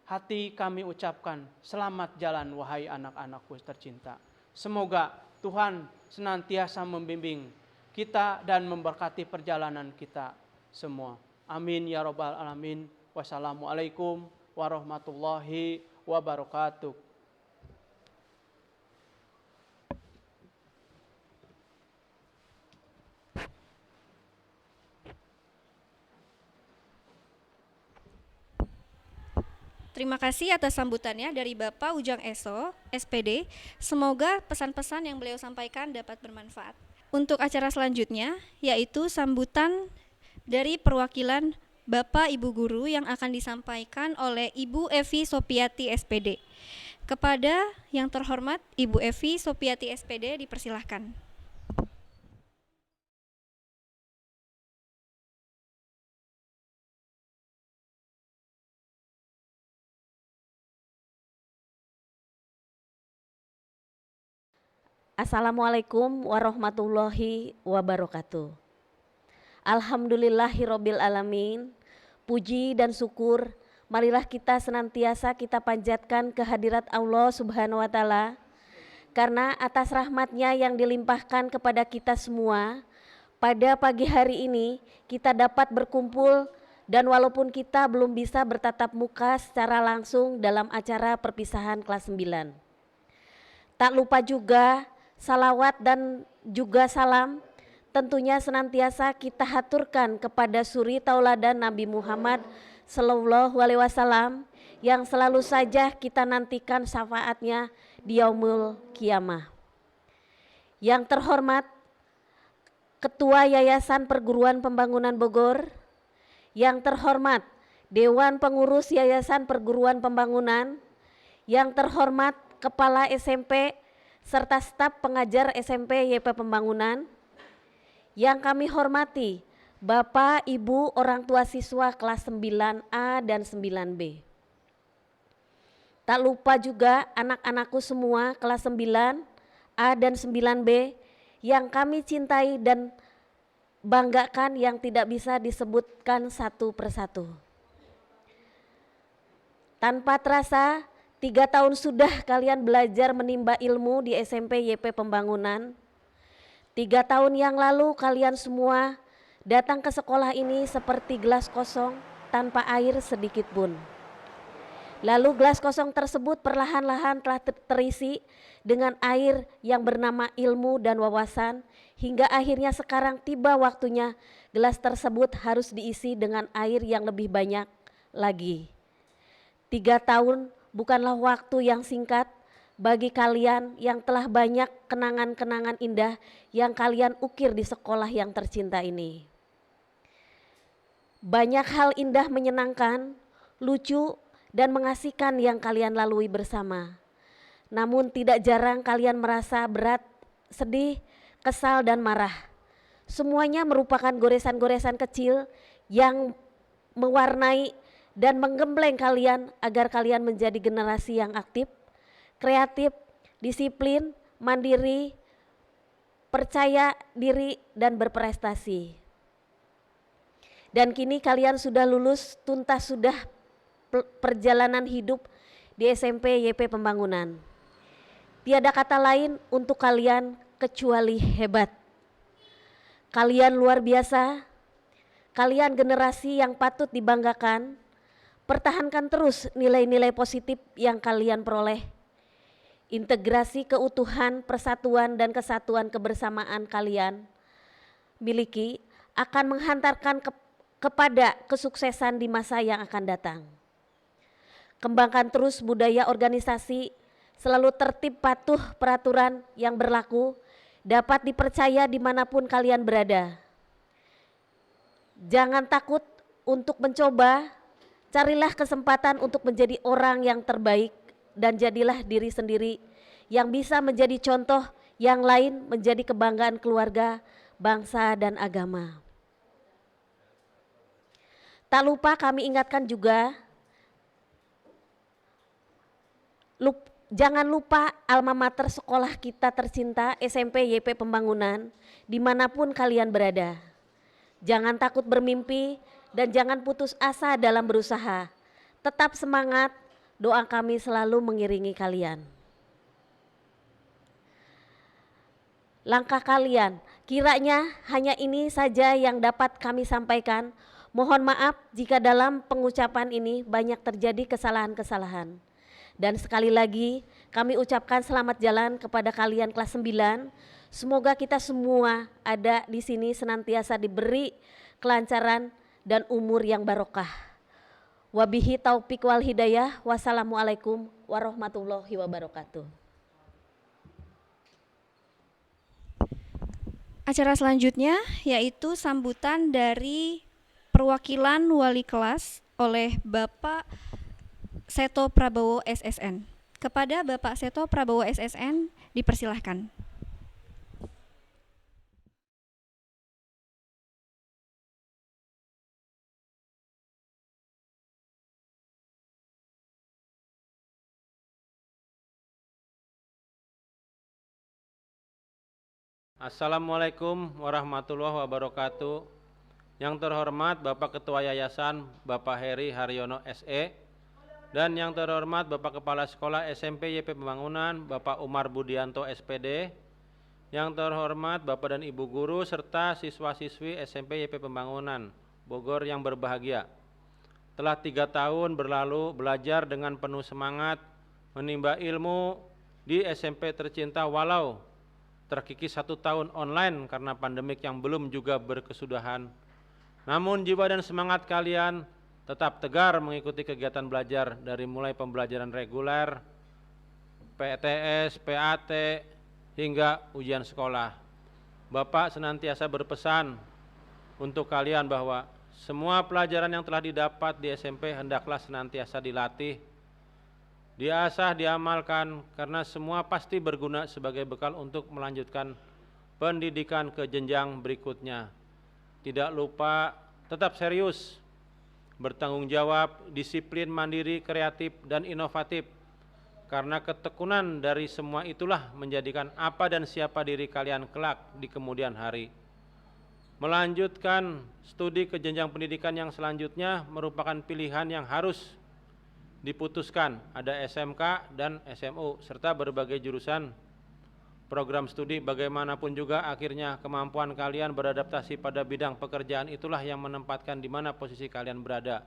hati kami ucapkan selamat jalan wahai anak-anakku tercinta. Semoga Tuhan senantiasa membimbing kita dan memberkati perjalanan kita semua. Amin ya rabbal alamin. Wassalamualaikum warahmatullahi wabarakatuh. Terima kasih atas sambutannya dari Bapak Ujang Eso, SPD. Semoga pesan-pesan yang beliau sampaikan dapat bermanfaat. Untuk acara selanjutnya, yaitu sambutan dari perwakilan Bapak Ibu Guru yang akan disampaikan oleh Ibu Evi Sopiati, SPD. Kepada yang terhormat Ibu Evi Sopiati, SPD, dipersilahkan. Assalamualaikum warahmatullahi wabarakatuh. Alhamdulillahirabbil alamin. Puji dan syukur marilah kita senantiasa kita panjatkan kehadirat Allah Subhanahu wa taala, karena atas rahmatnya yang dilimpahkan kepada kita semua, pada pagi hari ini kita dapat berkumpul, dan walaupun kita belum bisa bertatap muka secara langsung dalam acara perpisahan kelas 9. Tak lupa juga salawat dan juga salam tentunya senantiasa kita haturkan kepada suri tauladan Nabi Muhammad Sallallahu Alaihi Wasallam yang selalu saja kita nantikan syafaatnya di yaumul kiamah. Yang terhormat Ketua Yayasan Perguruan Pembangunan Bogor, yang terhormat Dewan Pengurus Yayasan Perguruan Pembangunan, yang terhormat Kepala SMP serta staf pengajar SMP YP Pembangunan, yang kami hormati Bapak, Ibu, orang tua siswa kelas 9A dan 9B. Tak lupa juga anak-anakku semua kelas 9A dan 9B yang kami cintai dan banggakan yang tidak bisa disebutkan satu persatu. Tanpa terasa 3 tahun sudah kalian belajar menimba ilmu di SMP YP Pembangunan. 3 tahun yang lalu kalian semua datang ke sekolah ini seperti gelas kosong tanpa air sedikit pun. Lalu gelas kosong tersebut perlahan-lahan telah terisi dengan air yang bernama ilmu dan wawasan, hingga akhirnya sekarang tiba waktunya gelas tersebut harus diisi dengan air yang lebih banyak lagi. 3 tahun bukanlah waktu yang singkat bagi kalian yang telah banyak kenangan-kenangan indah yang kalian ukir di sekolah yang tercinta ini. Banyak hal indah, menyenangkan, lucu, dan mengasihkan yang kalian lalui bersama. Namun tidak jarang kalian merasa berat, sedih, kesal, dan marah. Semuanya merupakan goresan-goresan kecil yang mewarnai dan menggembleng kalian agar kalian menjadi generasi yang aktif, kreatif, disiplin, mandiri, percaya diri, dan berprestasi. Dan kini kalian sudah lulus, tuntas sudah perjalanan hidup di SMP YP Pembangunan. Tiada kata lain untuk kalian kecuali hebat. Kalian luar biasa, kalian generasi yang patut dibanggakan. Pertahankan terus nilai-nilai positif yang kalian peroleh. Integrasi keutuhan, persatuan, dan kesatuan kebersamaan kalian miliki akan menghantarkan kepada kesuksesan di masa yang akan datang. Kembangkan terus budaya organisasi, selalu tertib patuh peraturan yang berlaku, dapat dipercaya dimanapun kalian berada. Jangan takut untuk mencoba, Carilah kesempatan untuk menjadi orang yang terbaik dan jadilah diri sendiri yang bisa menjadi contoh yang lain, menjadi kebanggaan keluarga, bangsa, dan agama. Tak lupa kami ingatkan juga, jangan lupa alma mater sekolah kita tercinta SMP YP Pembangunan dimanapun kalian berada. Jangan takut bermimpi dan jangan putus asa dalam berusaha. Tetap semangat, doa kami selalu mengiringi kalian. Langkah kalian, kiranya hanya ini saja yang dapat kami sampaikan. Mohon maaf jika dalam pengucapan ini banyak terjadi kesalahan-kesalahan. Dan sekali lagi kami ucapkan selamat jalan kepada kalian kelas 9. Semoga kita semua ada di sini senantiasa diberi kelancaran dan umur yang barokah. Wabihi taufiq wal hidayah. Wassalamualaikum warahmatullahi wabarakatuh. Acara selanjutnya yaitu sambutan dari perwakilan wali kelas oleh Bapak Seto Prabowo SSN. Kepada Bapak Seto Prabowo SSN dipersilahkan. Assalamualaikum warahmatullahi wabarakatuh. Yang terhormat Bapak Ketua Yayasan Bapak Heri Haryono SE, dan yang terhormat Bapak Kepala Sekolah SMP YP Pembangunan Bapak Umar Budianto SPD, yang terhormat Bapak dan Ibu Guru serta siswa-siswi SMP YP Pembangunan Bogor yang berbahagia. Telah 3 tahun berlalu belajar dengan penuh semangat, menimba ilmu di SMP tercinta walau terkikis 1 tahun online karena pandemik yang belum juga berkesudahan. Namun jiwa dan semangat kalian tetap tegar mengikuti kegiatan belajar dari mulai pembelajaran reguler, PTS, PAT, hingga ujian sekolah. Bapak senantiasa berpesan untuk kalian bahwa semua pelajaran yang telah didapat di SMP hendaklah senantiasa dilatih, diasah, diamalkan, karena semua pasti berguna sebagai bekal untuk melanjutkan pendidikan ke jenjang berikutnya. Tidak lupa tetap serius, bertanggung jawab, disiplin, mandiri, kreatif, dan inovatif, karena ketekunan dari semua itulah menjadikan apa dan siapa diri kalian kelak di kemudian hari. Melanjutkan studi ke jenjang pendidikan yang selanjutnya merupakan pilihan yang harus diputuskan. Ada SMK dan SMU serta berbagai jurusan program studi. Bagaimanapun juga akhirnya kemampuan kalian beradaptasi pada bidang pekerjaan itulah yang menempatkan di mana posisi kalian berada.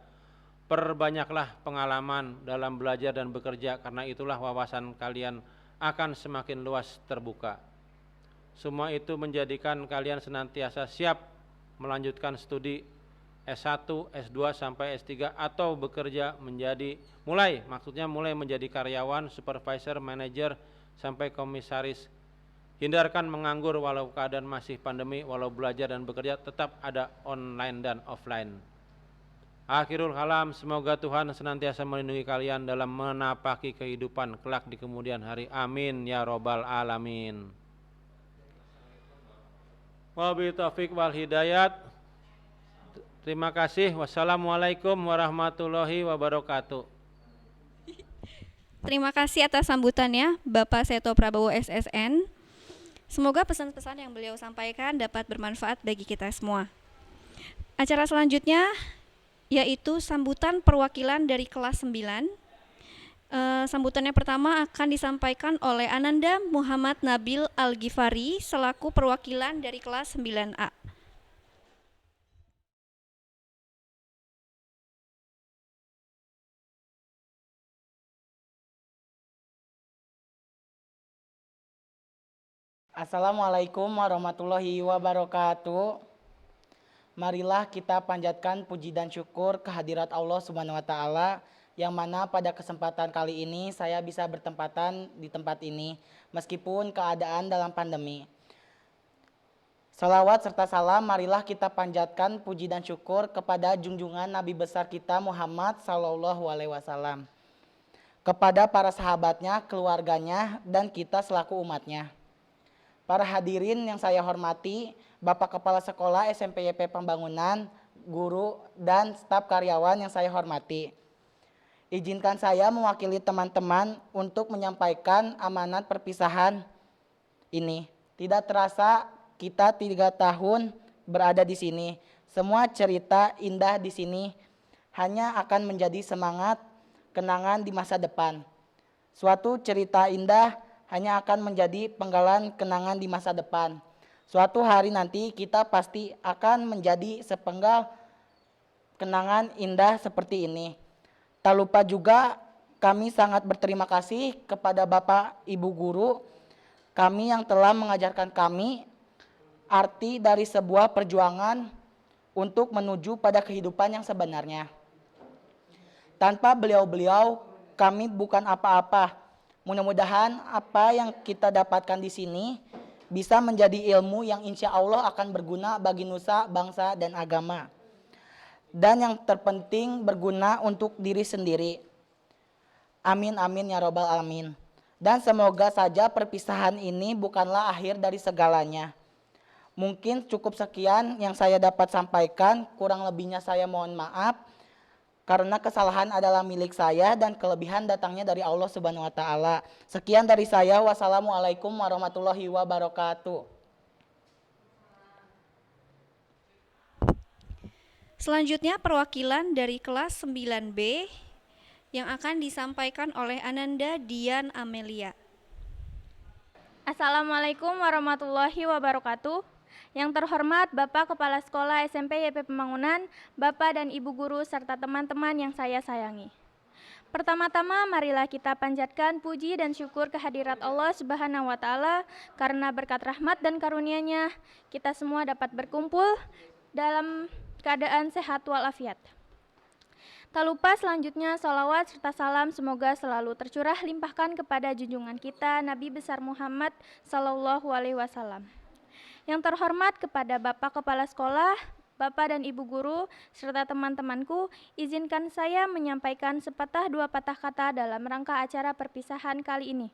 Perbanyaklah pengalaman dalam belajar dan bekerja, karena itulah wawasan kalian akan semakin luas terbuka. Semua itu menjadikan kalian senantiasa siap melanjutkan studi S1, S2 sampai S3 atau bekerja mulai menjadi karyawan, supervisor, manajer sampai komisaris. Hindarkan menganggur walau keadaan masih pandemi, walau belajar dan bekerja tetap ada online dan offline. Akhirul kalam, semoga Tuhan senantiasa melindungi kalian dalam menapaki kehidupan kelak di kemudian hari. Amin ya robbal alamin. Wabillahi taufiq wal hidayat. Terima kasih. Wassalamualaikum warahmatullahi wabarakatuh. Terima kasih atas sambutannya Bapak Seto Prabowo SSN. Semoga pesan-pesan yang beliau sampaikan dapat bermanfaat bagi kita semua. Acara selanjutnya yaitu sambutan perwakilan dari kelas 9. Sambutan yang pertama akan disampaikan oleh Ananda Muhammad Nabil Al-Ghifari selaku perwakilan dari kelas 9A. Assalamualaikum warahmatullahi wabarakatuh. Marilah kita panjatkan puji dan syukur kehadirat Allah Subhanahu wa taala, yang mana pada kesempatan kali ini saya bisa bertempatan di tempat ini meskipun keadaan dalam pandemi. Salawat serta salam marilah kita panjatkan puji dan syukur kepada junjungan Nabi besar kita Muhammad Sallallahu Alaihi Wasallam, kepada para sahabatnya, keluarganya, dan kita selaku umatnya. Para hadirin yang saya hormati, Bapak Kepala Sekolah SMP YP Pembangunan, guru, dan staf karyawan yang saya hormati. Izinkan saya mewakili teman-teman untuk menyampaikan amanat perpisahan ini. Tidak terasa kita 3 tahun berada di sini. Semua cerita indah di sini hanya akan menjadi semangat kenangan di masa depan. Suatu cerita indah hanya akan menjadi penggalan kenangan di masa depan. Suatu hari nanti kita pasti akan menjadi sepenggal kenangan indah seperti ini. Tak lupa juga kami sangat berterima kasih kepada Bapak Ibu Guru kami yang telah mengajarkan kami arti dari sebuah perjuangan untuk menuju pada kehidupan yang sebenarnya. Tanpa beliau-beliau, kami bukan apa-apa. Mudah-mudahan apa yang kita dapatkan di sini bisa menjadi ilmu yang insya Allah akan berguna bagi nusa, bangsa, dan agama. Dan yang terpenting berguna untuk diri sendiri. Amin, amin, ya robbal alamin. Dan semoga saja perpisahan ini bukanlah akhir dari segalanya. Mungkin cukup sekian yang saya dapat sampaikan, kurang lebihnya saya mohon maaf. Karena kesalahan adalah milik saya dan kelebihan datangnya dari Allah Subhanahu wa taala. Sekian dari saya. Wassalamualaikum warahmatullahi wabarakatuh. Selanjutnya perwakilan dari kelas 9B yang akan disampaikan oleh Ananda Dian Amelia. Assalamualaikum warahmatullahi wabarakatuh. Yang terhormat Bapak Kepala Sekolah SMP YP Pembangunan, Bapak dan Ibu Guru, serta teman-teman yang saya sayangi. Pertama-tama marilah kita panjatkan puji dan syukur kehadirat Allah Subhanahu wa taala karena berkat rahmat dan karunia-Nya kita semua dapat berkumpul dalam keadaan sehat walafiat. Tak lupa selanjutnya salawat serta salam semoga selalu tercurah limpahkan kepada junjungan kita Nabi besar Muhammad Sallallahu Alaihi Wasallam. Yang terhormat kepada Bapak Kepala Sekolah, Bapak dan Ibu Guru, serta teman-temanku, izinkan saya menyampaikan sepatah dua patah kata dalam rangka acara perpisahan kali ini.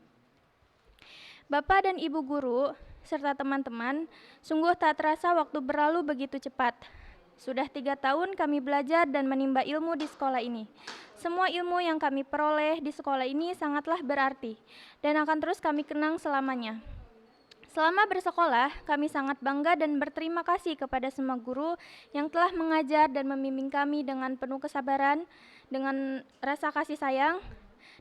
Bapak dan Ibu Guru, serta teman-teman, sungguh tak terasa waktu berlalu begitu cepat. Sudah 3 tahun kami belajar dan menimba ilmu di sekolah ini. Semua ilmu yang kami peroleh di sekolah ini sangatlah berarti dan akan terus kami kenang selamanya. Selama bersekolah, kami sangat bangga dan berterima kasih kepada semua guru yang telah mengajar dan membimbing kami dengan penuh kesabaran, dengan rasa kasih sayang,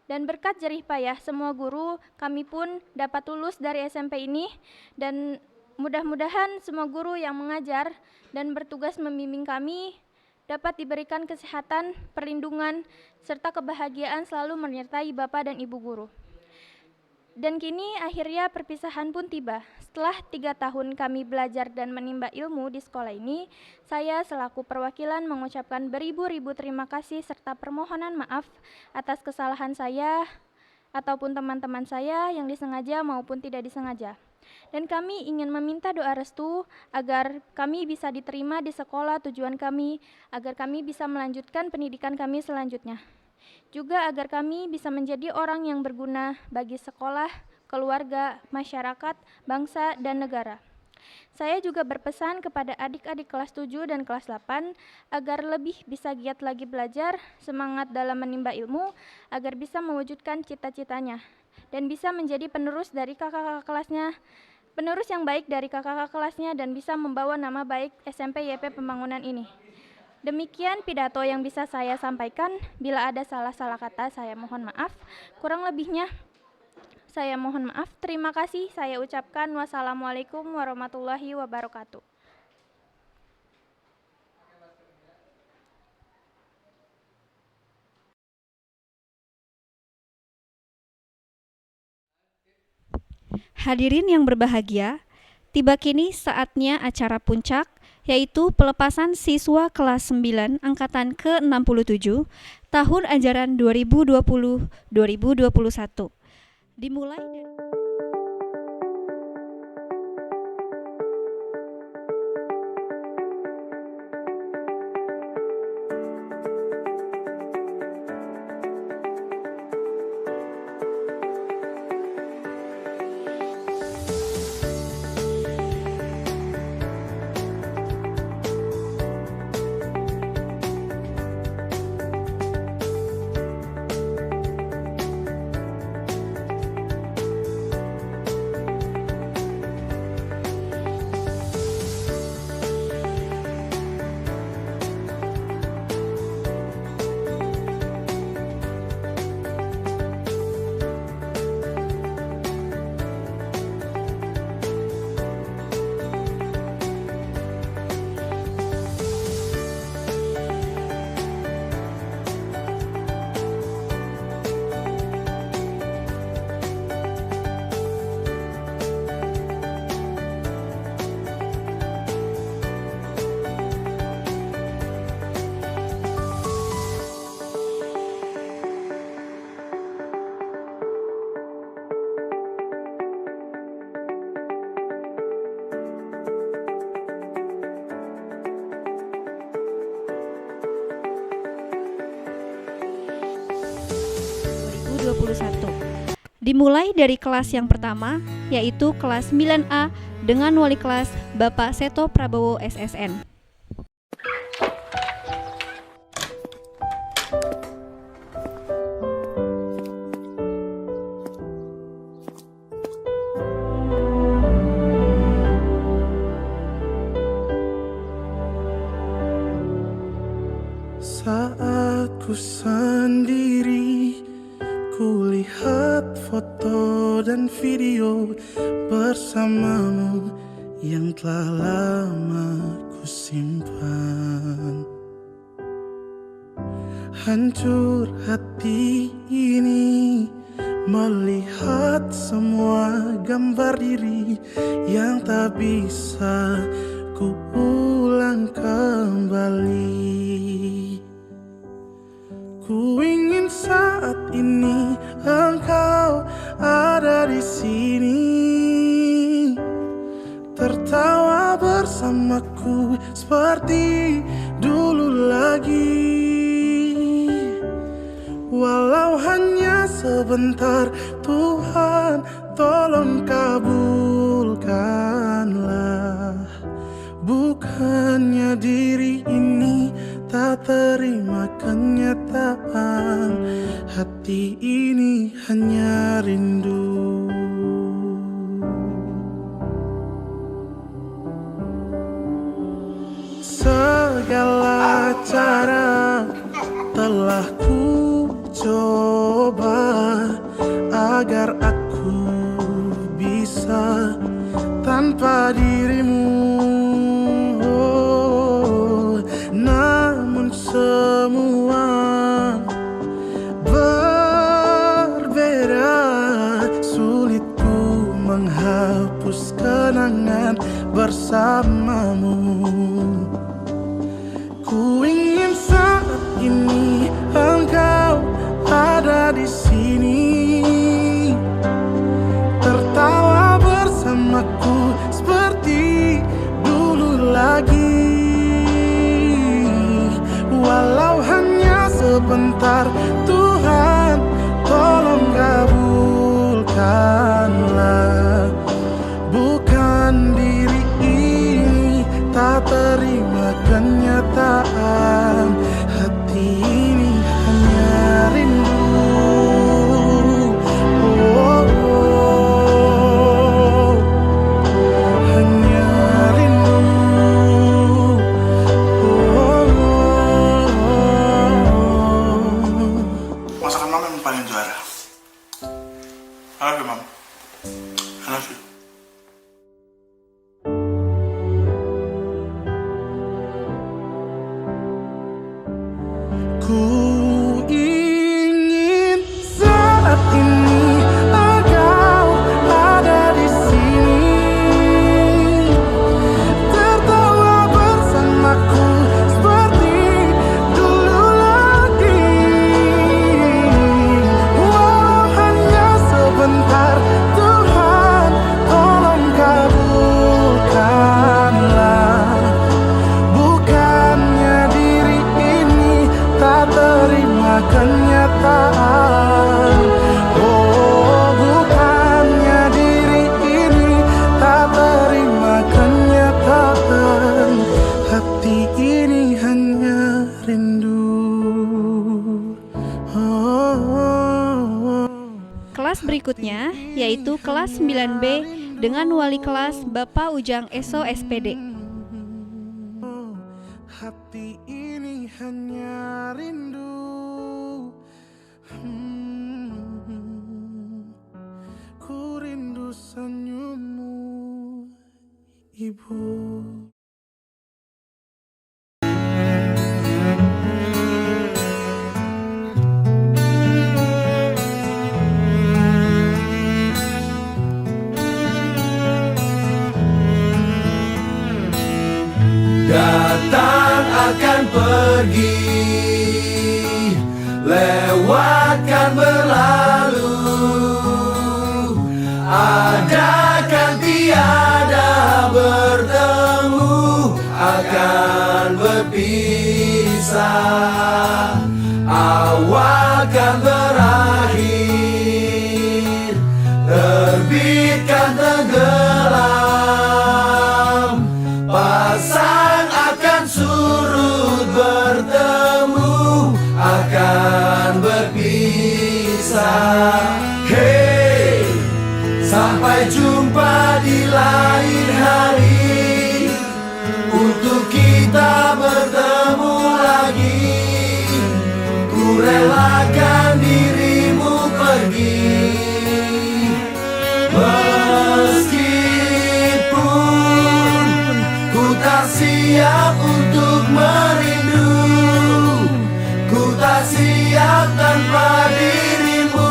dan berkat jerih payah semua guru, kami pun dapat lulus dari SMP ini, dan mudah-mudahan semua guru yang mengajar dan bertugas membimbing kami dapat diberikan kesehatan, perlindungan, serta kebahagiaan selalu menyertai Bapak dan Ibu Guru. Dan kini akhirnya perpisahan pun tiba. Setelah 3 tahun kami belajar dan menimba ilmu di sekolah ini, saya selaku perwakilan mengucapkan beribu-ribu terima kasih serta permohonan maaf atas kesalahan saya ataupun teman-teman saya yang disengaja maupun tidak disengaja. Dan kami ingin meminta doa restu agar kami bisa diterima di sekolah tujuan kami, agar kami bisa melanjutkan pendidikan kami selanjutnya. Juga agar kami bisa menjadi orang yang berguna bagi sekolah, keluarga, masyarakat, bangsa, dan negara. Saya juga berpesan kepada adik-adik kelas 7 dan kelas 8 agar lebih bisa giat lagi belajar, semangat dalam menimba ilmu, agar bisa mewujudkan cita-citanya dan bisa menjadi penerus dari kakak-kakak kelasnya, penerus yang baik dari kakak-kakak kelasnya dan bisa membawa nama baik SMP YP Pembangunan ini. Demikian pidato yang bisa saya sampaikan. Bila ada salah-salah kata, saya mohon maaf. Kurang lebihnya, saya mohon maaf. Terima kasih saya ucapkan. Wassalamualaikum warahmatullahi wabarakatuh. Hadirin yang berbahagia, tiba kini saatnya acara puncak, yaitu pelepasan siswa kelas 9 angkatan ke-67 tahun ajaran 2020-2021. Dimulai dari Dimulai dari kelas yang pertama, yaitu kelas 9A dengan wali kelas Bapak Seto Prabowo SSN. Saat ku sendiri, ku lihat foto dan video bersamamu yang telah lama ku simpan. Hancur hati ini melihat semua gambar diri yang tak bisa ku ulang kembali. Ku ingin saat ini engkau ada di sini, tertawa bersamaku seperti dulu lagi. Walau hanya sebentar, Tuhan tolong kabulkanlah. Bukannya diri ini tak terima kenyataan, hati ini hanya rindu. Segala cara telah ku coba agar aku bisa tanpa dirimu. Namun semua berbeda, sulit ku menghapus kenangan bersamamu. Ku ingin saat ini engkau ada di sini, tertawa bersamaku seperti dulu lagi. Walau hanya sebentar, Tuhan tolong kabulkanlah. Bukan diri ini tak terima kenyataan, hati ini hanya rindu. Oh, oh, hanya rindu. Masakan mama yang paling juara. I love you, mom. I love you. Ku ingin saat ini engkau ada di sini, tertawa bersamaku seperti dulu lagi. Walau hanya sebentar, Tuhan tolong kabulkanlah. Bukannya diri ini tak terima kenyataan. Oh, bukannya diri ini tak terima kenyataan, hati ini hanya rindu. Oh, oh, oh. Kelas berikutnya yaitu kelas 9B dengan wali kelas Bapak Ujang Eso SPD. Hati ini hanya rindu. Ku rindu senyummu, Ibu. Datang akan pergi, lewatkan berlalu, ada kan tiada bertemu, akan berpisah, awal kan berakhir. akan surut bertemu, akan berpisah. Hey, sampai jumpa di lain hari, untuk kita bertemu lagi. Ku relakan dirimu pergi, meskipun ku tak siap untuk merindu, ku tak siap tanpa dirimu.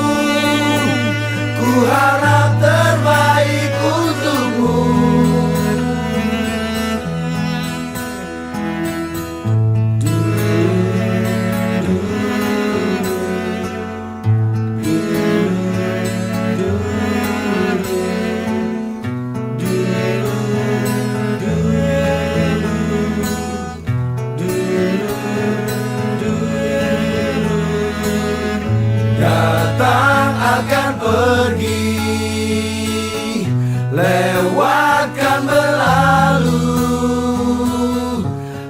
Ku harap terbaik untukmu. Datang akan pergi, lewatkan berlalu,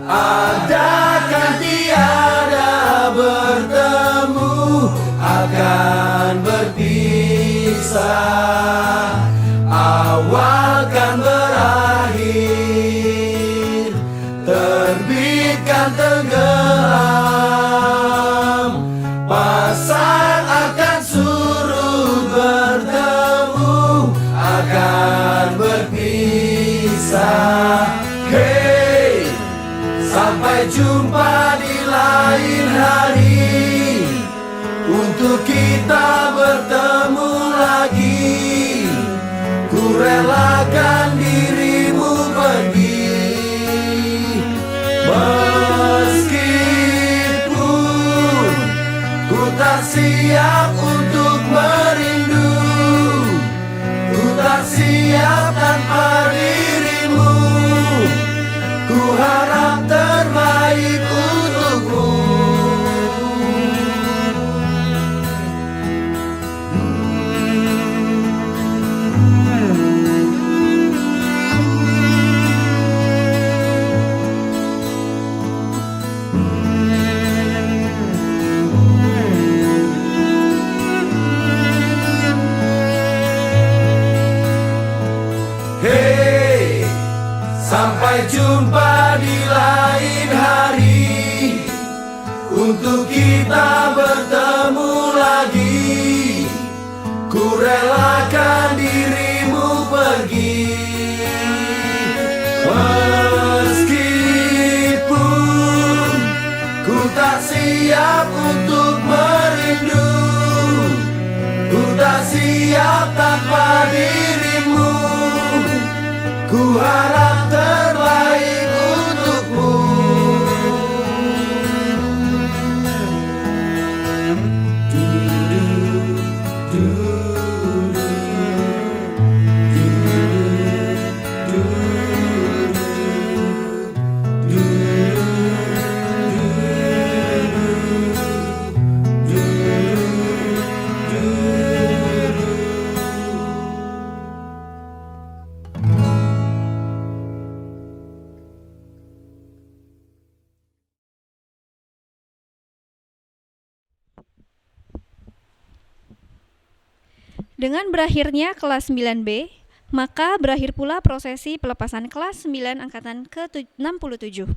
adakan tiada bertemu, akan berpisah. Awal kan berakhir, terbitkan tenggelam, pasang akan surut bertemu, akan berpisah. Hey, sampai jumpa di lain hari, untuk kita bertemu lagi. Ku relakan dirimu pergi, meskipun ku tak siap untuk merindu, ku tak siap tanpa dirimu. Ku harap terbaik untukmu. Hey, sampai jumpa di lain hari, untuk kita bertemu lagi. Ku relakan dirimu pergi, meskipun ku tak siap untuk merindu, ku tak siap tanpa dirimu. Ku harap terbaik untukmu. Dengan berakhirnya kelas 9B, maka berakhir pula prosesi pelepasan kelas 9 angkatan ke-67.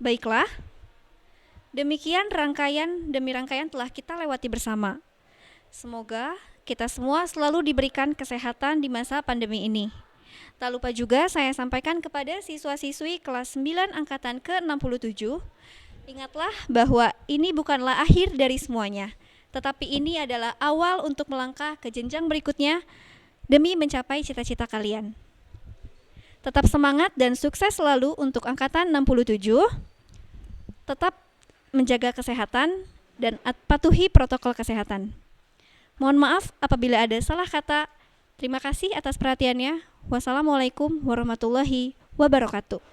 Baiklah, demikian rangkaian demi rangkaian telah kita lewati bersama. Semoga kita semua selalu diberikan kesehatan di masa pandemi ini. Tak lupa juga saya sampaikan kepada siswa-siswi kelas 9 angkatan ke-67, ingatlah bahwa ini bukanlah akhir dari semuanya, tetapi ini adalah awal untuk melangkah ke jenjang berikutnya demi mencapai cita-cita kalian. Tetap semangat dan sukses selalu untuk angkatan 67. Tetap menjaga kesehatan dan patuhi protokol kesehatan. Mohon maaf apabila ada salah kata. Terima kasih atas perhatiannya. Wassalamualaikum warahmatullahi wabarakatuh.